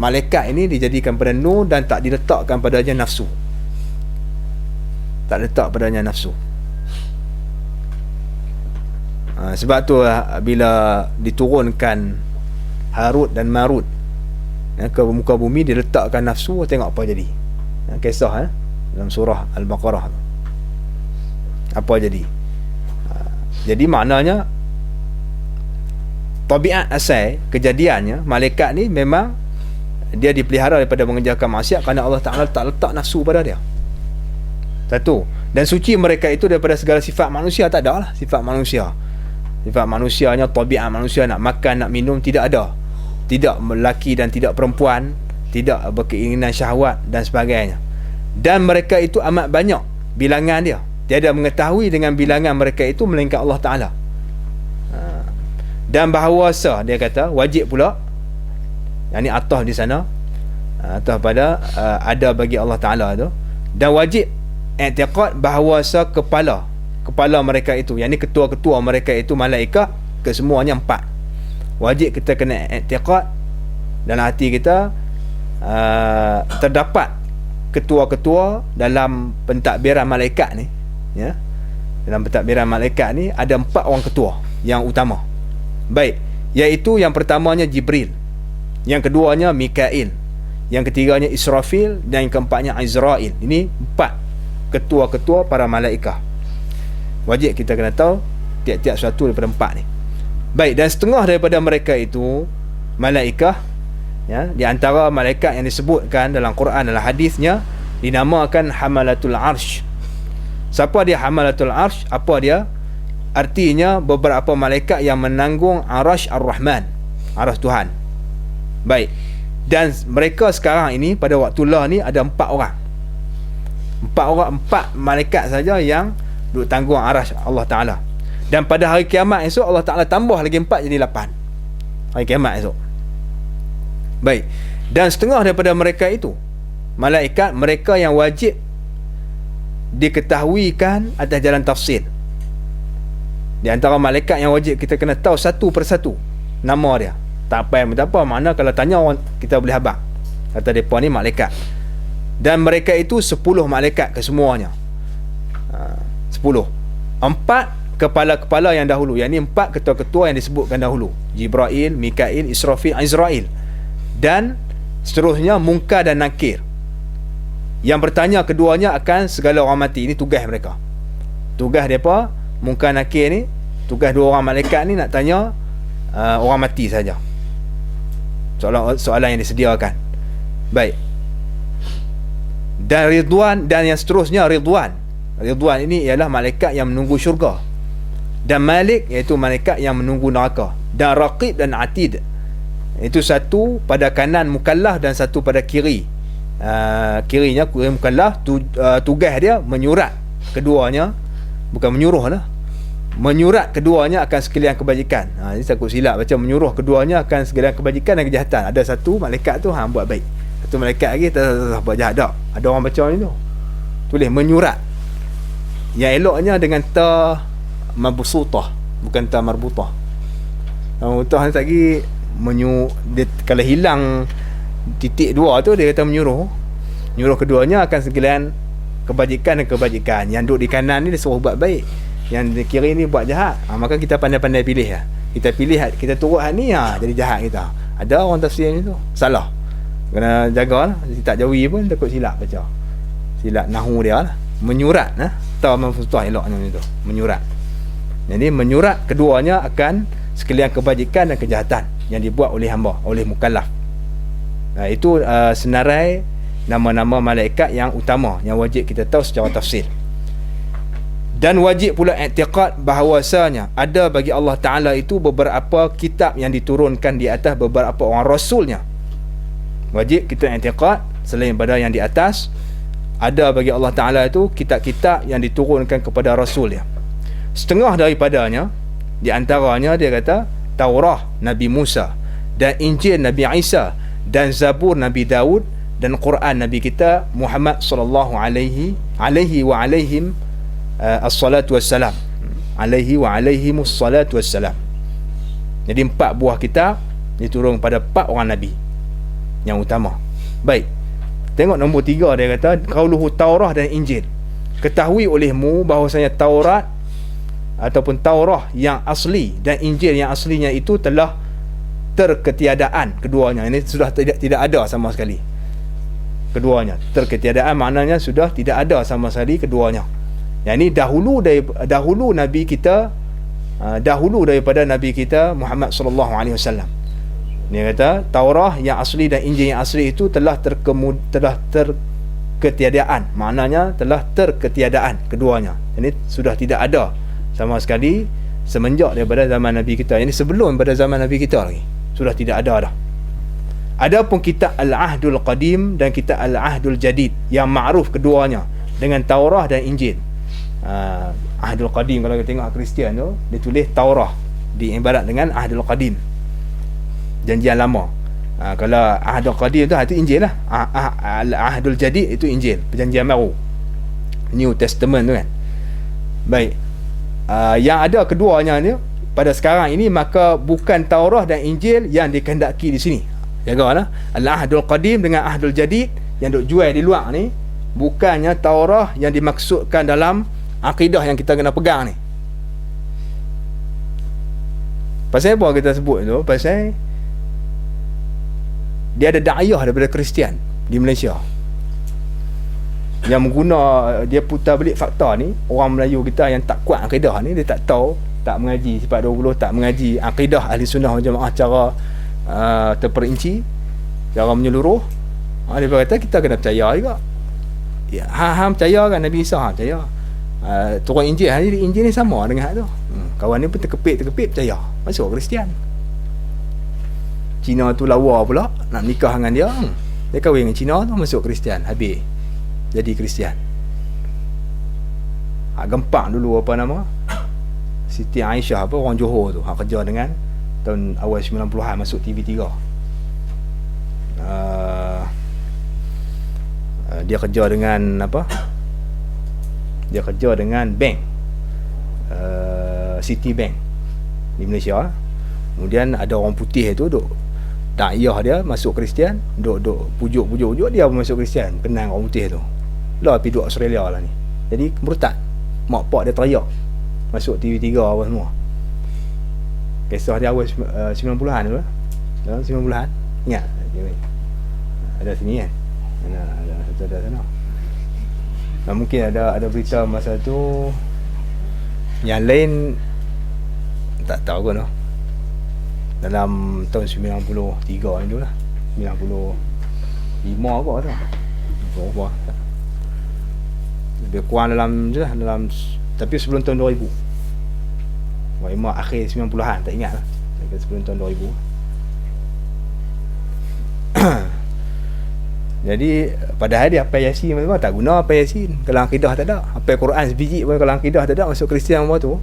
malaikat ini dijadikan pada nur dan tak diletakkan padanya nafsu. Tak letak padanya nafsu. Sebab tu bila diturunkan Harut dan Marut ke muka bumi, diletakkan nafsu, tengok apa jadi. Kisah dalam surah Al-Baqarah, apa jadi. Jadi maknanya tabiat asal kejadiannya malaikat ni memang dia dipelihara daripada mengerjakan maksiat kerana Allah Ta'ala tak letak nafsu pada dia. Satu. Dan suci mereka itu daripada segala sifat manusia. Tak ada lah sifat manusia. Sifat manusianya, tabiat manusia nak makan, nak minum, tidak ada. Tidak lelaki dan tidak perempuan, tidak berkeinginan syahwat dan sebagainya. Dan mereka itu amat banyak bilangan dia. Tiada mengetahui dengan bilangan mereka itu melainkan Allah Ta'ala. Dan bahawasa dia kata wajib pula, yang ni atah di sana, atah pada ada bagi Allah Ta'ala tu. Dan wajib i'tiqad bahawasa kepala mereka itu, yang ni ketua-ketua mereka itu malaikat, kesemuanya 4. Wajib kita kena i'tiqad dalam hati kita, terdapat ketua-ketua dalam pentadbiran malaikat ni, ya. Dalam pentadbiran malaikat ni ada 4 orang ketua yang utama. Baik, iaitu yang pertamanya Jibril, yang keduanya Mikail, yang ketiganya Israfil, dan yang keempatnya Azrail. Ini 4 ketua-ketua para malaikat. Wajib kita kena tahu tiap-tiap satu daripada 4 ni. Baik, dan setengah daripada mereka itu malaikat, ya, di antara malaikat yang disebutkan dalam Quran, dalam hadisnya, dinamakan Hamalatul Arsh. Siapa dia Hamalatul Arsh? Apa dia? Artinya beberapa malaikat yang menanggung Arash Ar-Rahman, Arash Tuhan. Baik. Dan mereka sekarang ini pada waktu lah ni ada 4 orang. 4 malaikat saja yang duk tanggung Arash Allah Ta'ala. Dan pada hari kiamat esok Allah Ta'ala tambah lagi 4 jadi 8. Hari kiamat esok. Baik. Dan setengah daripada mereka itu malaikat, mereka yang wajib diketahuikan atas jalan tafsir. Di antara malaikat yang wajib kita kena tahu satu persatu nama dia. Tak apa, makna kalau tanya orang, kita boleh habaq kata mereka ni malaikat. Dan mereka itu 10 malaikat kesemuanya. 10. 4 kepala-kepala yang dahulu, yang ni 4 ketua-ketua yang disebutkan dahulu: Jibril, Mikail, Israfil, Azrail. Dan seterusnya Munkar dan Nakir, yang bertanya keduanya akan segala orang mati. Ini tugas mereka. Tugas mereka Munkar Nakir ni, tugas 2 orang malaikat ni nak tanya orang mati saja. Soalan yang disediakan. Baik. Dan Ridwan, dan yang seterusnya Ridwan ini ialah malaikat yang menunggu syurga. Dan Malik, iaitu malaikat yang menunggu neraka. Dan Raqib dan Atid, itu satu pada kanan mukallaf dan satu pada kiri. Kirinya mukallaf, tugas dia menyurat keduanya, bukan menyuruh lah, menyurat keduanya akan sekalian kebajikan. Ini takut silap baca menyuruh keduanya akan sekalian kebajikan dan kejahatan. Ada satu malaikat tu buat baik, satu malaikat lagi tak buat jahat. Ada orang baca ni tu, tulis menyurat. Yang eloknya dengan ta mabsutah, bukan ta marbutah. Marbutah ni tak lagi dia, kalau hilang titik 2 tu dia kata menyuruh keduanya akan sekalian kebajikan dan kebajikan. Yang duduk di kanan ni dia suruh buat baik, yang di kiri ni buat jahat. Maka kita pandai-pandai pilih lah. Kita pilih, kita turut hal ni jadi jahat kita. Ada orang tafsir ni tu salah, kena jaga lah. Tak jauhi pun takut silap baca, silap nahu dia lah. Menyurat tahu mafutah eloknya ni tu, menyurat. Jadi menyurat keduanya akan sekalian kebajikan dan kejahatan yang dibuat oleh hamba, oleh mukallaf. Itu senarai nama-nama malaikat yang utama yang wajib kita tahu secara tafsir. Dan wajib pula i'tiqad bahawasanya ada bagi Allah Ta'ala itu beberapa kitab yang diturunkan di atas beberapa orang rasulnya. Wajib kita i'tiqad selain pada yang di atas, ada bagi Allah Ta'ala itu kitab-kitab yang diturunkan kepada rasul dia. Setengah daripadanya, di antaranya dia kata Taurah Nabi Musa, dan Injil Nabi Isa, dan Zabur Nabi Daud, dan Quran Nabi kita Muhammad sallallahu alaihi wa alaihim as-salatu wassalam, alaihi wa alaihimus salatu wassalam. Jadi 4 buah kitab diturun pada 4 orang Nabi yang utama. Baik, tengok nombor 3 dia kata qauluhu Taurah dan Injil. Ketahui olehmu bahawasanya Taurat ataupun Taurah yang asli dan Injil yang aslinya itu telah terketiadaan keduanya. Ini sudah tidak ada sama sekali keduanya. Terketiadaan maknanya sudah tidak ada sama sekali keduanya. Yang ini dahulu Nabi kita dahulu daripada Nabi kita Muhammad sallallahu alaihi wasallam. Dia kata Taurah yang asli dan Injil yang asli itu telah terketiadaan. Maknanya telah terketiadaan keduanya. Ini sudah tidak ada sama sekali semenjak daripada zaman Nabi kita. Ini sebelum pada zaman Nabi kita lagi. Sudah tidak ada dah. Adapun kitab Al-Ahdul Qadim dan kitab Al-Ahdul Jadid yang ma'ruf keduanya dengan Taurah dan Injil. Ahdul Qadim, kalau kita tengok Kristian tu, dia tulis Taurah, diibarat dengan Ahdul Qadim, janjian lama. Kalau Ahdul Qadim tu itu Injil lah. Ahdul Jadid itu Injil, perjanjian baru, New Testament tu kan. Baik, yang ada keduanya ni pada sekarang ini, maka bukan Taurah dan Injil yang dikehendaki di sini. Jagalah, Al-Ahdul Qadim dengan Ahdul Jadid yang duk jual di luar ni, bukannya Taurah yang dimaksudkan dalam akidah yang kita kena pegang ni. Pasal apa kita sebut tu? Pasal dia ada da'iyah daripada Kristian di Malaysia yang mengguna, dia putar balik fakta ni. Orang Melayu kita yang tak kuat akidah ni, dia tak tahu, tak mengaji sifat 20, tak mengaji akidah Ahli Sunnah wal Jamaah cara terperinci, cara menyeluruh. Dia kata kita kena percaya juga. Ya, hang percaya kan Nabi Isa? Percaya. Turun Injil, Injil ni sama dengan hak tu. Kawan ni pun terkepit percaya, masuk Kristian. Cina tu lawa pula nak nikah dengan dia. Dia kahwin dengan Cina tu, masuk Kristian, habis jadi Kristian. Gempak dulu apa nama, Siti Aisyah apa, orang Johor tu, kerja dengan tahun awal 90-an masuk TV3. Dia kerja dengan apa? Dia kerja dengan bank, Citibank di Malaysia. Kemudian ada orang putih tu duk dakwah dia masuk Kristian, duk pujuk dia pun masuk Kristian, kenal orang putih tu. Lah pergi duduk Australia lah ni. Jadi murtad. Mak pak dia teriak masuk TV3 apa semua. Kisah dia awal 90-an tu lah. Dalam 90-an. Ingat? Ada sini kan? Ada sana. Nah, mungkin ada berita masa tu. Yang lain tak tahu pun. Dalam tahun 93 ni tu lah. 95 apa tu. Berapa? Lebih kurang dalam je lah, tapi sebelum tahun 2000. Memang akhir 90-an, tak ingat lah. Sebelum tahun 2000. Jadi padahal dia hafal Yasin memang tak guna hafal Yasin kalau akidah tak ada. Hafal Quran sebiji pun kalau akidah tak ada, masuk Kristian apa tu.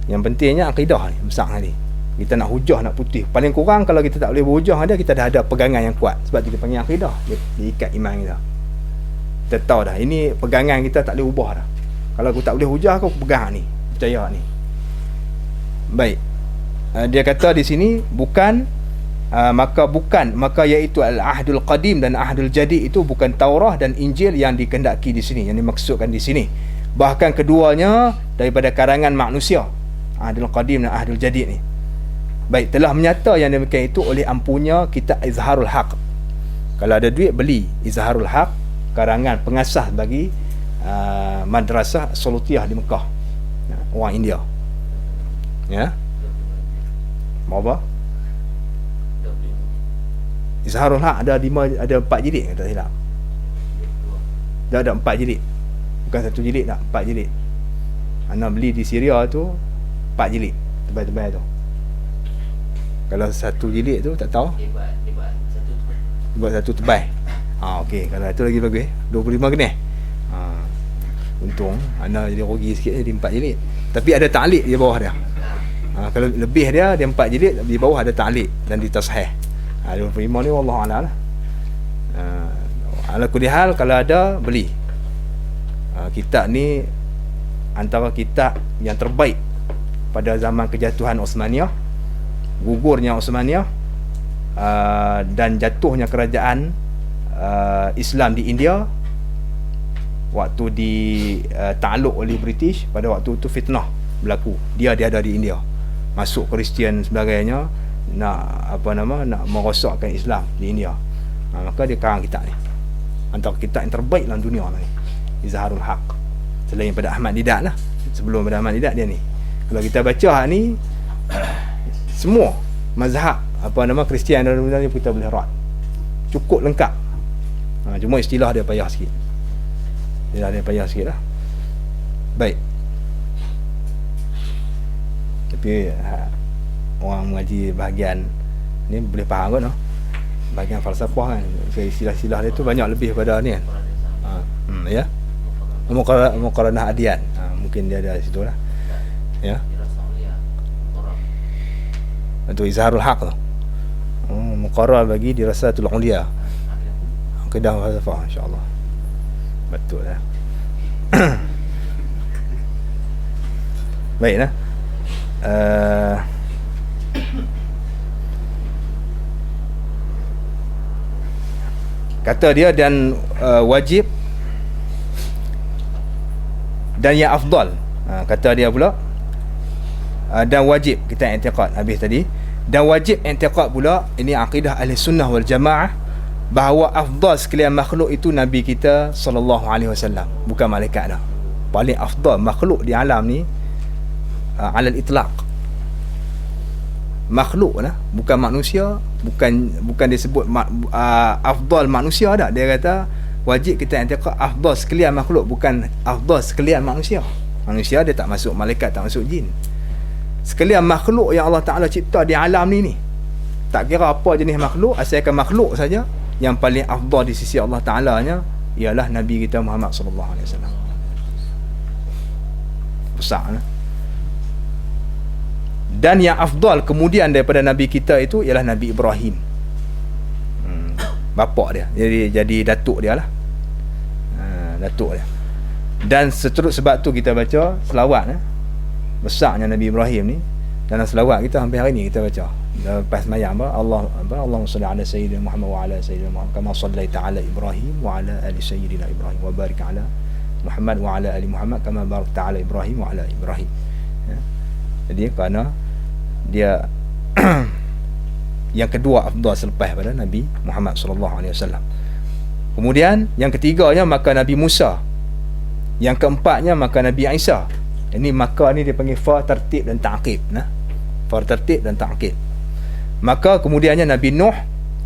Yang pentingnya akidah ni besar ni. Kita nak hujah, nak putih. Paling kurang kalau kita tak boleh berhujah dia, kita dah ada pegangan yang kuat. Sebab tu dia panggil akidah. Dia ikat iman kita. Kita tahu dah, ini pegangan kita tak boleh ubah dah. Kalau aku tak boleh hujah, aku pegang ni, percaya ni. Baik. Dia kata di sini maka iaitu Al-Ahdul Qadim dan Ahdul Jadid itu bukan Taurah dan Injil yang dikehendaki di sini, yang dimaksudkan di sini. Bahkan keduanya daripada karangan manusia, Ahdul Qadim dan Ahdul Jadid ni. Baik, telah menyata yang demikian itu oleh ampunya kitab Izharul Haq. Kalau ada duit beli Izharul Haq, karangan pengasas bagi madrasah Salutiyah di Mekah, orang India. Ya. Mau apa? Izharul Haq ada 4 jilid, tak silap. Dah ada 4 jilid. Bukan 1 jilid tak, 4 jilid. Ana beli di Syria tu 4 jilid, tebal-tebal tu. Kalau 1 jilid tu tak tahu. Buat 1 tebal. Okey, kalau itu lagi bagus. 25 kena. Untung ana jadi rugi sikit, jadi 4 jilid. Tapi ada ta'liq di bawah dia. Kalau lebih dia 4 jilid, di bawah ada ta'liq dan ditashih. 25 ni wallahu a'lam lah. Ala kulli hal, kalau ada beli. Kitab ni antara kitab yang terbaik pada zaman kejatuhan Osmaniyah, gugurnya Osmaniyah, dan jatuhnya kerajaan Islam di India waktu di takluk oleh British. Pada waktu itu fitnah berlaku. Dia ada di India, masuk Kristian sebagainya, nak merosakkan Islam di India. Maka dia karang kitab ni, antara kitab yang terbaik dalam dunia ni, Izharul Haq, selain pada Ahmad Didat lah. sebelum pada Ahmad Didat dia ni. Kalau kita baca ni semua mazhab Kristian dan kita boleh rat. Cukup lengkap. Cuma istilah dia payah sikit. Dia payah sikit lah. Baik. Tapi orang mengaji bahagian ni boleh faham kan, no? Bahagian falsafah kan, istilah-istilah dia tu banyak lebih pada ni kan. Ya. Muqaranah adian. Mungkin dia ada situ lah. Ya. Itu izharul haq tu. Muqarrar bagi dirasatul ulia. Kedah falsafah insya-Allah. Betul lah. Baiklah. Kata dia dan wajib dan yang afdal. Kata dia pula dan wajib kita i'tiqad habis tadi. Dan wajib i'tiqad pula, ini akidah ahli sunnah wal jamaah, bahawa afdal sekalian makhluk itu Nabi kita sallallahu alaihi wasallam, bukan malaikat dah. Paling afdal makhluk di alam ni alal itlaq makhluk lah, bukan manusia, bukan disebut afdal manusia dah. Dia kata wajib kita i'tiqad afdal sekalian makhluk, bukan afdal sekalian manusia. Manusia dia tak masuk, malaikat tak masuk, jin. Sekalian makhluk yang Allah Ta'ala cipta di alam ni, tak kira apa jenis makhluk, asalkan makhluk saja, yang paling afdal di sisi Allah Ta'ala nya ialah Nabi kita Muhammad sallallahu alaihi wasallam. Besar lah. Dan yang afdal kemudian daripada Nabi kita itu ialah Nabi Ibrahim. Bapak dia, jadi datuk dia lah. Datuk dia. Dan seterus sebab tu kita baca selawat besarnya Nabi Ibrahim ni. Dalam selawat kita hampir hari ni kita baca lepas sembahyang Allahumma salli ala sayyidina Muhammad wa ala sayyidina Muhammad kama sallaita ala Ibrahim wa ala ali sayyidina Ibrahim wa barik ala Muhammad wa ala ali Muhammad kama barakta ala Ibrahim wa ala Ibrahim. Jadi kerana dia yang kedua afdal selepas pada Nabi Muhammad sallallahu alaihi wasallam. Kemudian yang ketiganya maka Nabi Musa. Yang keempatnya maka Nabi Isa. Ini maka ni dia panggil fa tertib dan ta'qib, fa tertib dan ta'qib. Maka kemudiannya Nabi Nuh,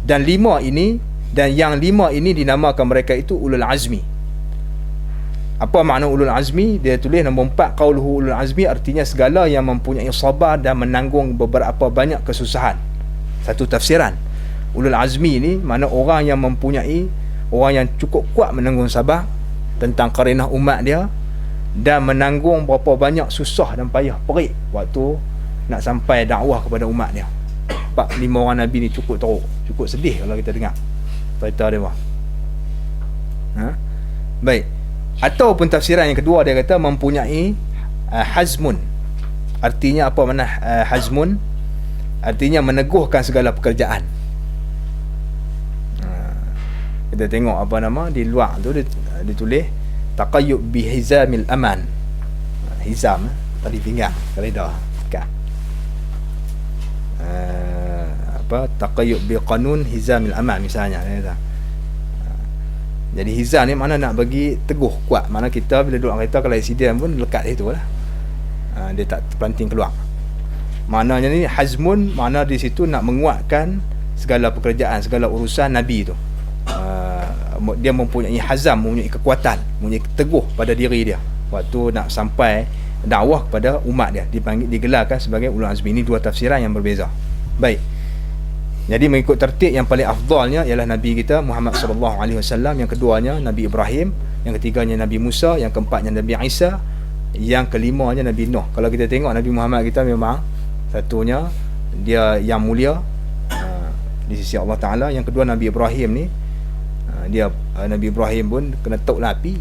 dan yang lima ini dinamakan mereka itu ulul azmi. Apa makna ulul azmi? Dia tulis nombor 4, qauluhu ulul azmi, artinya segala yang mempunyai sabar dan menanggung beberapa banyak kesusahan. Satu tafsiran. Ulul azmi ni mana orang yang yang cukup kuat menanggung sabar tentang karenah umat dia, dan menanggung berapa banyak susah dan payah perit waktu nak sampai dakwah kepada umat dia. 4-5 orang Nabi ni cukup teruk, cukup sedih kalau kita dengar cerita dia. Baik. Ataupun tafsiran yang kedua, dia kata mempunyai hazmun. Artinya apa makna hazmun? Artinya meneguhkan segala pekerjaan. Kita tengok di luar tu dia tulis taqayyub bihizamil aman. Hizam tadi pinggang kaedah kan. Taqayyub biqanun hizamil aman misalnya, kata. Jadi hizam ni makna nak bagi teguh, kuat. Makna kita bila duduk kereta kalau accident pun lekat situ lah. Dia tak terpelanting keluar. Maknanya ni hazmun, makna di situ nak menguatkan segala pekerjaan, segala urusan Nabi tu. Dia mempunyai hazam, mempunyai kekuatan, mempunyai teguh pada diri dia waktu nak sampai dakwah kepada umat dia. Digelarkan sebagai ulul azmi. Ini dua tafsiran yang berbeza. Baik. Jadi mengikut tertib, yang paling afdalnya ialah Nabi kita Muhammad sallallahu alaihi wasallam, yang keduanya Nabi Ibrahim, yang ketiganya Nabi Musa, yang keempatnya Nabi Isa, yang kelimanya Nabi Nuh. Kalau kita tengok Nabi Muhammad kita memang satunya dia yang mulia di sisi Allah Taala. Yang kedua Nabi Ibrahim ni Nabi Ibrahim pun kena tok api.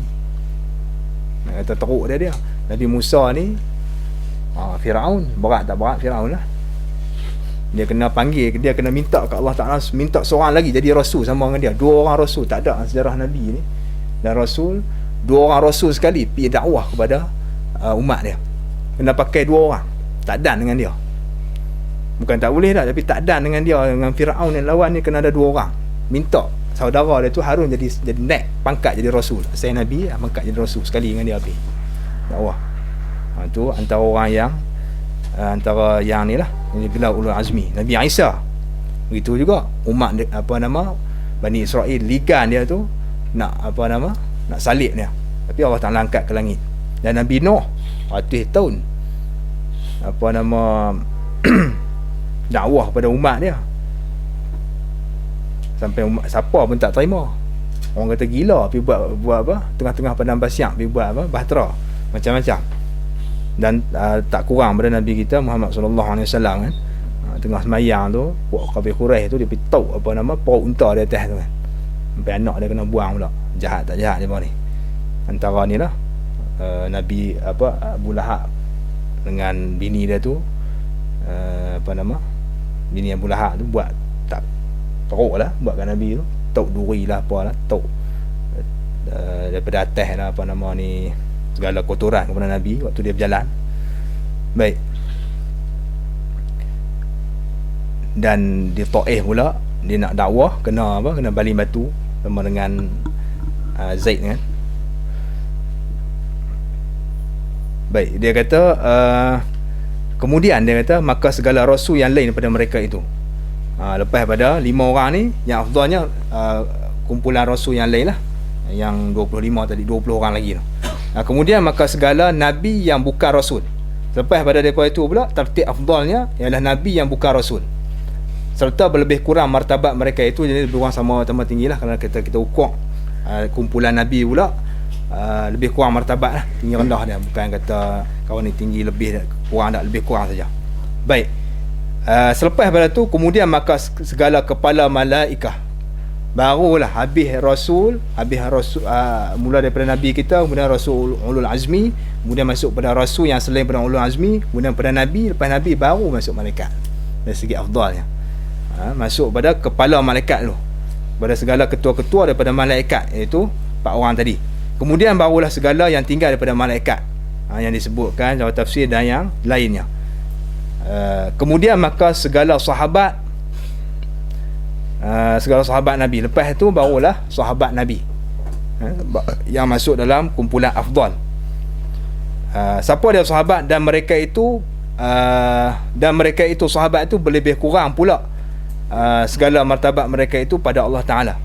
Kata teruk dia. Nabi Musa ni Firaun, berat tak berat Firaun lah. Dia kena panggil, dia kena minta ke Allah Ta'ala, minta seorang lagi jadi rasul sama dengan dia. 2 orang rasul, tak ada sejarah Nabi ni. Dan rasul, 2 orang rasul sekali pergi dakwah kepada umat dia. Kena pakai 2 orang, tak dan dengan dia. Bukan tak boleh dah, tapi tak dan dengan dia. Dengan Firaun yang lawan ni kena ada 2 orang. Minta saudara dia tu Harun jadi naik pangkat jadi rasul. Saya Nabi, pangkat jadi rasul sekali dengan dia habis dakwah. Tu antara orang yang antara yang ni lah, yang digelar ulul azmi. Nabi Isa begitu juga, umat Bani Israel ligan dia tu nak nak salib dia, tapi Allah Taala angkat ke langit. Dan Nabi Nuh ratus tahun dakwah pada umat dia, sampai umat siapa pun tak terima. Orang kata gila, pergi buat apa tengah-tengah padang pasir, pergi buat bahtera macam-macam. Dan tak kurang pada Nabi kita Muhammad sallallahu alaihi wasallam kan, tengah semayang tu, puak kafir Quraisy tu dia pergi tauk perut unta di atas tu kan, sampai anak dia kena buang pula. Jahat tak jahat dia ni. Antara ni lah Nabi Abu Lahab dengan bini dia tu, bini Abu Lahab tu buat tak teruk lah, buatkan Nabi tu tauk duri lah, apalah tauk daripada atas lah segala kotoran kepada Nabi waktu dia berjalan. Baik. Dan di Taif pula dia nak dakwah, kena baling batu sama dengan Zaid kan. Baik, dia kata kemudian dia kata maka segala rasul yang lain daripada mereka itu, lepas pada 5 orang ni yang afdalnya, kumpulan rasul yang lain lah, yang 25 tadi, 20 orang lagi tu. Kemudian maka segala nabi yang bukan rasul, lepas pada daripada itu pula tertib afdalnya ialah nabi yang bukan rasul, serta berlebih kurang martabat mereka itu. Jadi lebih kurang sama tinggi lah, kalau kita ukur kumpulan nabi pula lebih kurang martabat lah, tinggi rendah dia, bukan kata kawan ni tinggi lebih kurang, tak lebih kurang saja. Baik. Selepas pada tu kemudian maka segala kepala malaikah, barulah habis rasul mula daripada nabi kita, kemudian rasul ulul azmi, kemudian masuk pada rasul yang selain pada ulul azmi, kemudian pada nabi, lepas nabi baru masuk malaikat. Dari segi afdalnya masuk pada kepala malaikat tu, pada segala ketua-ketua daripada malaikat, iaitu 4 orang tadi. Kemudian barulah segala yang tinggal daripada malaikat, yang disebutkan dalam tafsir dan yang lainnya. Kemudian maka segala sahabat Nabi, lepas itu barulah sahabat Nabi yang masuk dalam kumpulan afdal. Siapa dia sahabat? Dan mereka itu sahabat itu lebih kurang pula segala martabat mereka itu pada Allah Ta'ala.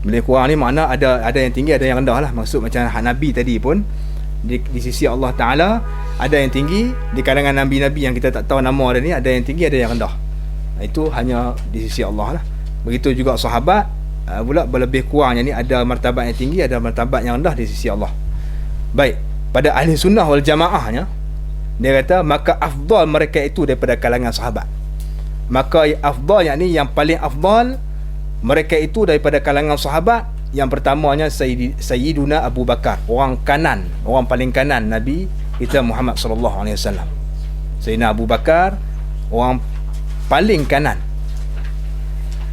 Lebih kurang ni makna ada yang tinggi, ada yang rendah lah. Maksud macam Nabi tadi pun di sisi Allah Ta'ala ada yang tinggi, di kalangan Nabi-Nabi yang kita tak tahu nama dia ni ada yang tinggi, ada yang rendah. Itu hanya di sisi Allah lah. Begitu juga sahabat pula berlebih kurangnya ni, ada martabat yang tinggi, ada martabat yang rendah di sisi Allah. Baik, pada ahli sunnah wal jamaahnya dia kata maka afdal mereka itu daripada kalangan sahabat. Maka afdal yakni yang paling afdal mereka itu daripada kalangan sahabat. Yang pertamanya Sayyiduna Abu Bakar, orang paling kanan Nabi kita Muhammad sallallahu alaihi wasallam. Sayyidina Abu Bakar orang paling kanan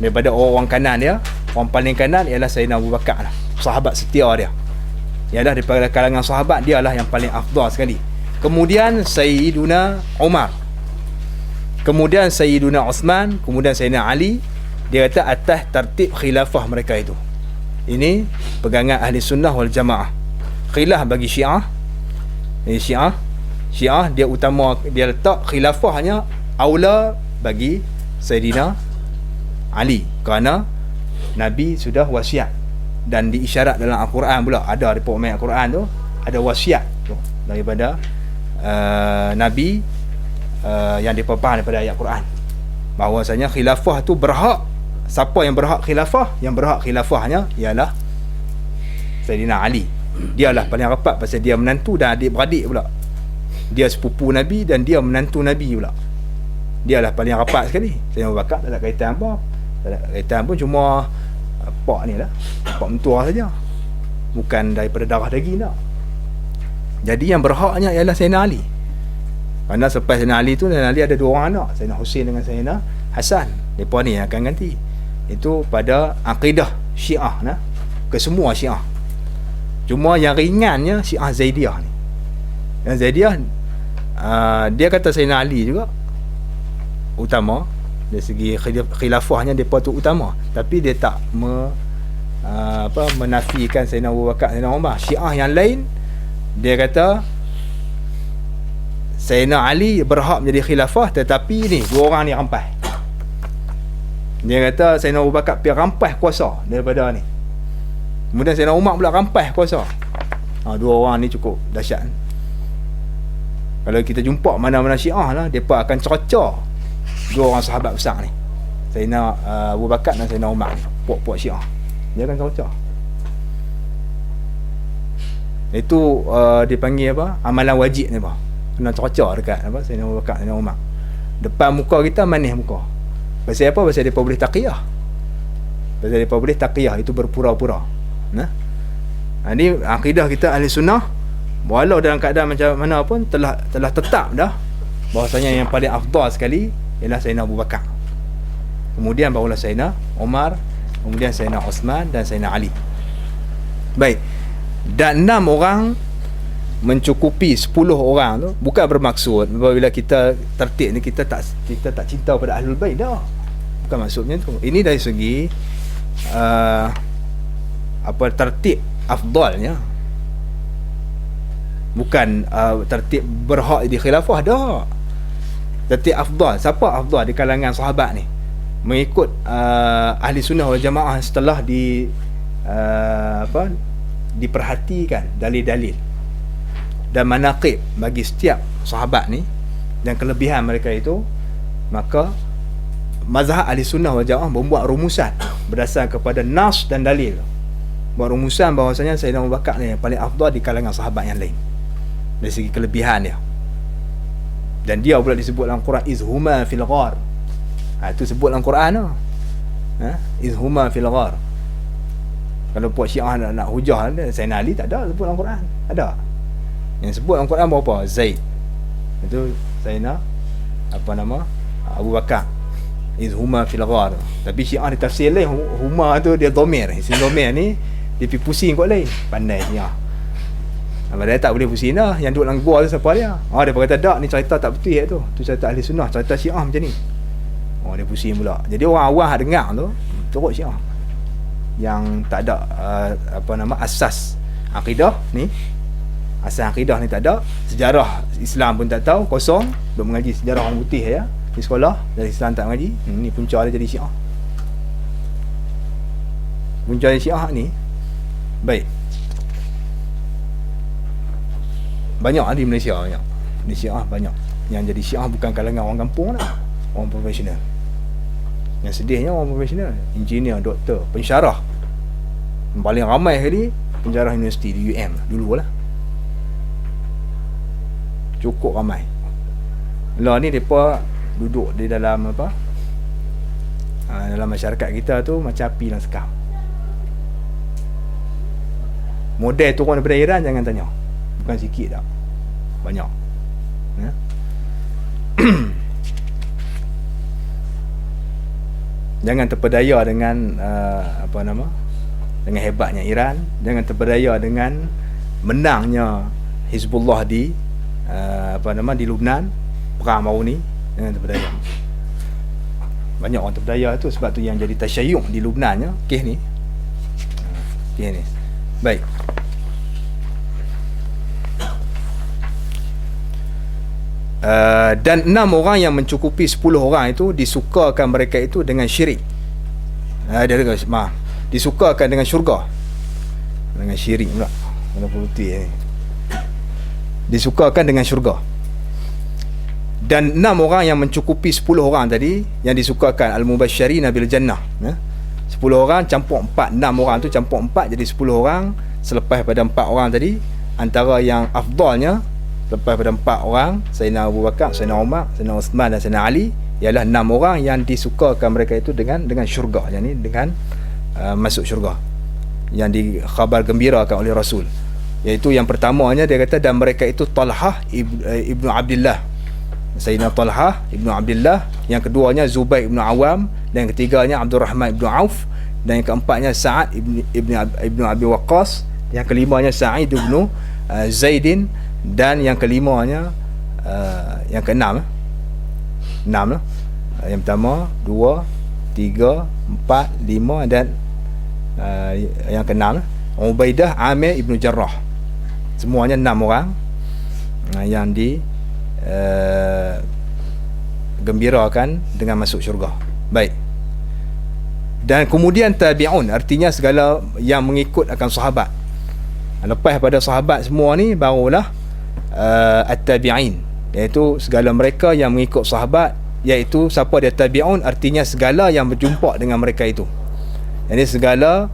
daripada orang kanan dia. Orang paling kanan ialah Sayyidina Abu Bakar lah, sahabat setia dia. Ialah daripada kalangan sahabat, dia lah yang paling afdal sekali. Kemudian Sayyiduna Umar, kemudian Sayyiduna Uthman, kemudian Sayyidina Ali. Dia kata atas tertib khilafah mereka itu. Ini pegangan ahli sunnah wal jamaah. Khilaf bagi Syiah, Syiah dia letak khilafahnya aula bagi Sayyidina Ali, kerana Nabi sudah wasiat dan diisyarat dalam Al-Quran pula. Ada di pokok Al-Quran tu ada wasiat tu daripada Nabi yang dipaparkan daripada ayat Quran, bahawasanya khilafah tu berhak. Siapa yang berhak khilafah? Yang berhak khilafahnya ialah Sayyidina Ali. Dialah paling rapat pasal dia menantu dan adik-beradik pula. Dia sepupu Nabi dan dia menantu Nabi pula. Dialah paling rapat sekali. Sayyidina Abu Bakar tak ada kaitan apa. Tak ada kaitan pun, cuma pak ni lah, pak mentua saja, bukan daripada darah daging tak. Jadi yang berhaknya ialah Sayyidina Ali. Kerana selepas Sayyidina Ali tu, Sayyidina Ali ada 2 orang anak, Sayyidina Husain dengan Sayyidina Hasan. Mereka ni akan ganti. Itu pada akidah Syiah nah, ke semua Syiah. Cuma yang ringannya Syiah Zaidiyah ni. Yang Zaidiyah dia kata Sayyidina Ali juga utama dari segi khilafahnya, depa tu utama, tapi dia tak menafikan Sayyidina Abu Bakar, Sayyidina Umar. Syiah yang lain dia kata Sayyidina Ali berhak menjadi khilafah, tetapi ni dua orang ni rampas. Dia kata Sayyidina Abu Bakar pergi rampas kuasa daripada ni. Kemudian Sayyidina Umar pula rampas kuasa. Dua orang ni cukup dahsyat. Kalau kita jumpa mana-mana Syiah lah, mereka akan cerca dua orang sahabat besar ni, Sayyidina Abu Bakar dan Sayyidina Umar ni, puak-puak Syiah. Dia akan cerca. Itu dipanggil apa? Amalan wajib ni apa? Kena cerca dekat apa? Sayyidina Abu Bakar, Sayyidina Umar. Depan muka kita manis muka. Pasal apa? Pasal mereka boleh taqiyah. Pasal mereka boleh taqiyah, itu berpura-pura. Nah. Ini akidah kita ahli sunnah, walau dalam keadaan macam mana pun telah tetap dah bahawasanya yang paling afdal sekali ialah Sayyidina Abu Bakar. Kemudian barulah Sayyidina Umar, kemudian Sayyidina Osman dan Sayyidina Ali. Baik. Dan 6 orang mencukupi 10 orang tu bukan bermaksud bila kita tertib ni kita tak cinta pada Ahlul Bait dah. Bukan maksudnya tu. Ini dari segi tertib afdalnya. Bukan tertib berhak di khilafah dah. Tertib afdal. Siapa afdal di kalangan sahabat ni? Mengikut ahli sunnah wal jamaah setelah diperhatikan dalil-dalil dan manaqib bagi setiap sahabat ni dan kelebihan mereka itu, maka mazhab ahli sunnah wal jamaah membuat rumusan berdasarkan kepada nas dan dalil. Buat rumusan bahawasanya Sayyidina Abu Bakar ni yang paling afdal di kalangan sahabat yang lain dari segi kelebihan dia. Dan dia pula disebut dalam Quran izhuma fil ghar. Itu sebut dalam Quran tu. Izhuma fil ghar. Kalau puak Syiah nak hujah Sayyidina Ali, tak ada sebut dalam Quran. Ada. Yang sebut dalam Quran berapa? Zaid. Itu Sayyidina Abu Bakar. Izhuma fil ghar. Tapi Syiah dia tafsir lain, huma tu dia dhamir. Isim dhamir ni dia pergi pusing kot lain. Pandai Syiah. Dia tak boleh pusing dah. Yang duduk dalam gua tu siapa dia? Dia berkata tak, ni cerita tak betul tu. Tu cerita ahli sunnah, cerita Syiah macam ni. Dia pusing pula. Jadi orang awam hak dengar tu teruk Syiah. Yang tak ada asas akidah ni. Asas akidah ni tak ada. Sejarah Islam pun tak tahu, kosong. Duk mengaji sejarah orang putih ya di sekolah, dari Islam tak mengaji. Ni punca dia jadi Syiah. Punca dia Syiah ni. Baik. Banyak di Malaysia banyak. Di Syiah banyak. Yang jadi Syiah bukan kalangan orang kampung lah, orang profesional. Yang sedihnya orang profesional, engineer, doktor, pensyarah. Yang paling ramai sekali pensyarah universiti di UM dululah. Cukup ramai. Lah ni depa duduk di dalam dalam masyarakat kita tu macam api dalam sekam. Model turun daripada Iran jangan tanya. Bukan sikit tak. Banyak. Jangan terpedaya dengan dengan hebatnya Iran. Jangan terpedaya dengan menangnya Hizbullah di di Lebanon, perang baru ni. Jangan terpedaya. Banyak orang terpedaya tu, sebab tu yang jadi tasyayyu' di Lebanon kes ni. Kes ni. Baik. Dan 6 orang yang mencukupi 10 orang itu disukakan mereka itu dengan syirik. Disukakan dengan syurga. Dengan syirik pula. Mana putih ni. Disukakan dengan syurga. Dan 6 orang yang mencukupi 10 orang tadi yang disukakan al-mubasysyirina bil jannah. 10 orang campur 4, 6 orang tu campur 4 jadi 10 orang. Selepas pada 4 orang tadi, antara yang afdalnya lepas pada 4 orang, Sayyidina Abu Bakar, Sayyidina Umar, Sayyidina Osman dan Sayyidina Ali, ialah 6 orang yang disukakan mereka itu dengan syurga, yakni dengan masuk syurga, yang dikhabar gembirakan oleh Rasul. Iaitu yang pertamanya dia kata, dan mereka itu Talhah ibnu Abdullah, Sayyidina Talhah ibnu Abdullah. Yang keduanya Zubair ibnu Awam, dan yang ketiganya Abdul Rahman ibnu Auf, dan yang keempatnya Sa'ad ibnu Abi Waqqas, yang kelimanya Sa'id ibnu Zaidin, dan yang kelimanya yang keenam 6 lah. Yang pertama 2, 3, 4, 5 dan yang keenam Ubaidah Amir ibnu Jarrah. Semuanya 6 orang yang gembirakan dengan masuk syurga. Baik. Dan kemudian tabi'un, artinya segala yang mengikut akan sahabat. Lepas pada sahabat semua ni, barulah at-tabi'in, iaitu segala mereka yang mengikut sahabat, iaitu siapa dia tabi'un, artinya segala yang berjumpa dengan mereka itu. Jadi segala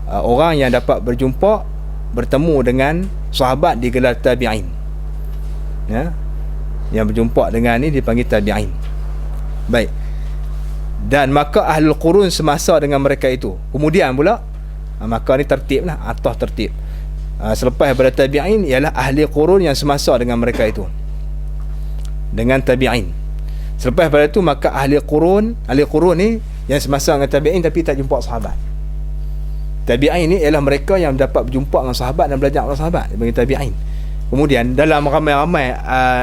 orang yang dapat bertemu dengan sahabat digelar tabi'in. Ya, yang berjumpa dengan ni dipanggil tabi'in. Baik. Dan maka ahlul qurun semasa dengan mereka itu. Kemudian pula maka ni tertib lah, atas tertib. Selepas daripada tabi'in ialah ahli qurun yang semasa dengan mereka itu, dengan tabi'in. Selepas daripada itu maka ahli qurun ni yang semasa dengan tabi'in tapi tak jumpa sahabat. Tabi'in ni ialah mereka yang dapat berjumpa dengan sahabat dan belajar dengan sahabat, dipanggil tabi'in. Kemudian dalam ramai-ramai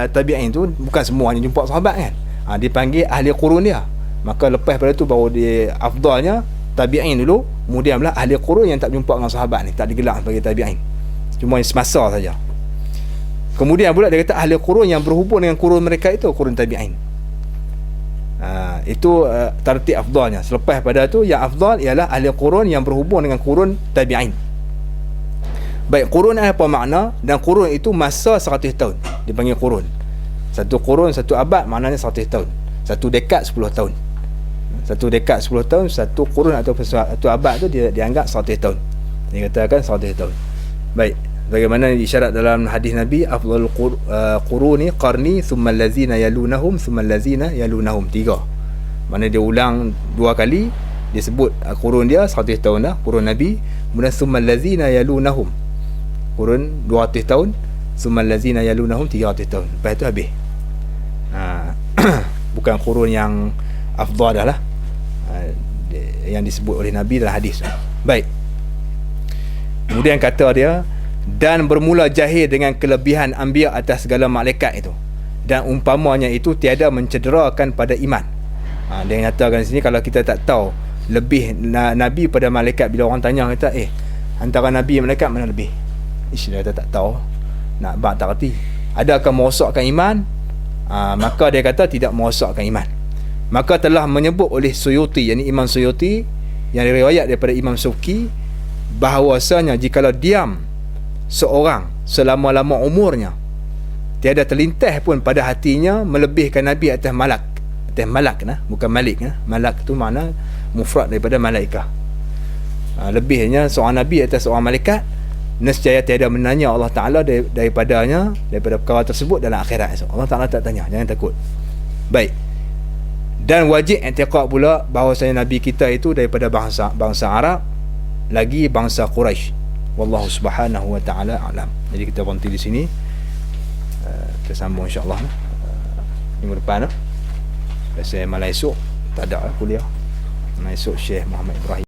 tabi'in tu bukan semuanya jumpa sahabat kan, dipanggil ahli qurun dia. Maka lepas pada tu baru dia afdalnya tabi'in dulu, kemudian pula ahli qurun yang tak jumpa dengan sahabat ni tak digelar sebagai tabi'in, cuma yang semasa saja. Kemudian pula dia kata ahli qurun yang berhubung dengan qurun mereka itu qurun tabi'in. Itu tertib afdalnya. Selepas pada tu yang afdal ialah ahli qurun yang berhubung dengan qurun tabi'in. Baik, qurun apa makna? Dan qurun itu masa 100 tahun dipanggil qurun. Satu qurun, satu abad, maknanya 100 tahun. Satu dekad 10 tahun. Satu dekad 10 tahun, satu qurun atau satu abad tu dia dianggap 100 tahun. Dia katakan 100 tahun. Baik, bagaimana isyarat dalam hadis Nabi, afdalul quruni qarni thumma allazina yalunahum thumma allazina yalunahum. 3. Mana dia ulang 2 kali, dia sebut qurun dia 100 tahun dah, qurun Nabi. Kemudian thumma allazina yalunahum, qurun 200 tahun, thumma allazina yalunahum 300 tahun. Lepas tu habis. Bukan qurun yang afdal dah lah, yang disebut oleh Nabi dalam hadis. Baik. Kemudian kata dia, dan bermula jahil dengan kelebihan anbiya atas segala malaikat itu, dan umpamanya itu tiada mencederakan pada iman. Dia nyatakan di sini, kalau kita tak tahu lebih Nabi pada malaikat, bila orang tanya kata antara Nabi dan malaikat mana lebih, dia kata tak tahu, nak bak tak reti. Adakah merosakkan iman? Maka dia kata tidak merosakkan iman. Maka telah menyebut oleh Suyuti, yakni Imam Suyuti, yang diriwayat daripada Imam Subki, bahawasanya jikalau diam seorang selama-lama umurnya, tiada terlintas pun pada hatinya melebihkan Nabi atas malak. Atas malak nah, bukan malik nah. Malak tu makna mufrad daripada malaikah. Lebihnya seorang Nabi atas seorang malaikat, nescaya tiada menanya Allah Ta'ala daripada perkara tersebut dalam akhirat esok. Allah Ta'ala tak tanya, jangan takut. Baik. Dan wajib i'tiqad pula bahawasanya Nabi kita itu daripada bangsa Arab, lagi bangsa Quraisy. Wallahu subhanahu wa ta'ala a'lam. Jadi kita berhenti di sini. Kita sambung insya-Allah minggu depan. Biasa malam esok tak ada kuliah. Malam esok Syekh Muhammad Ibrahim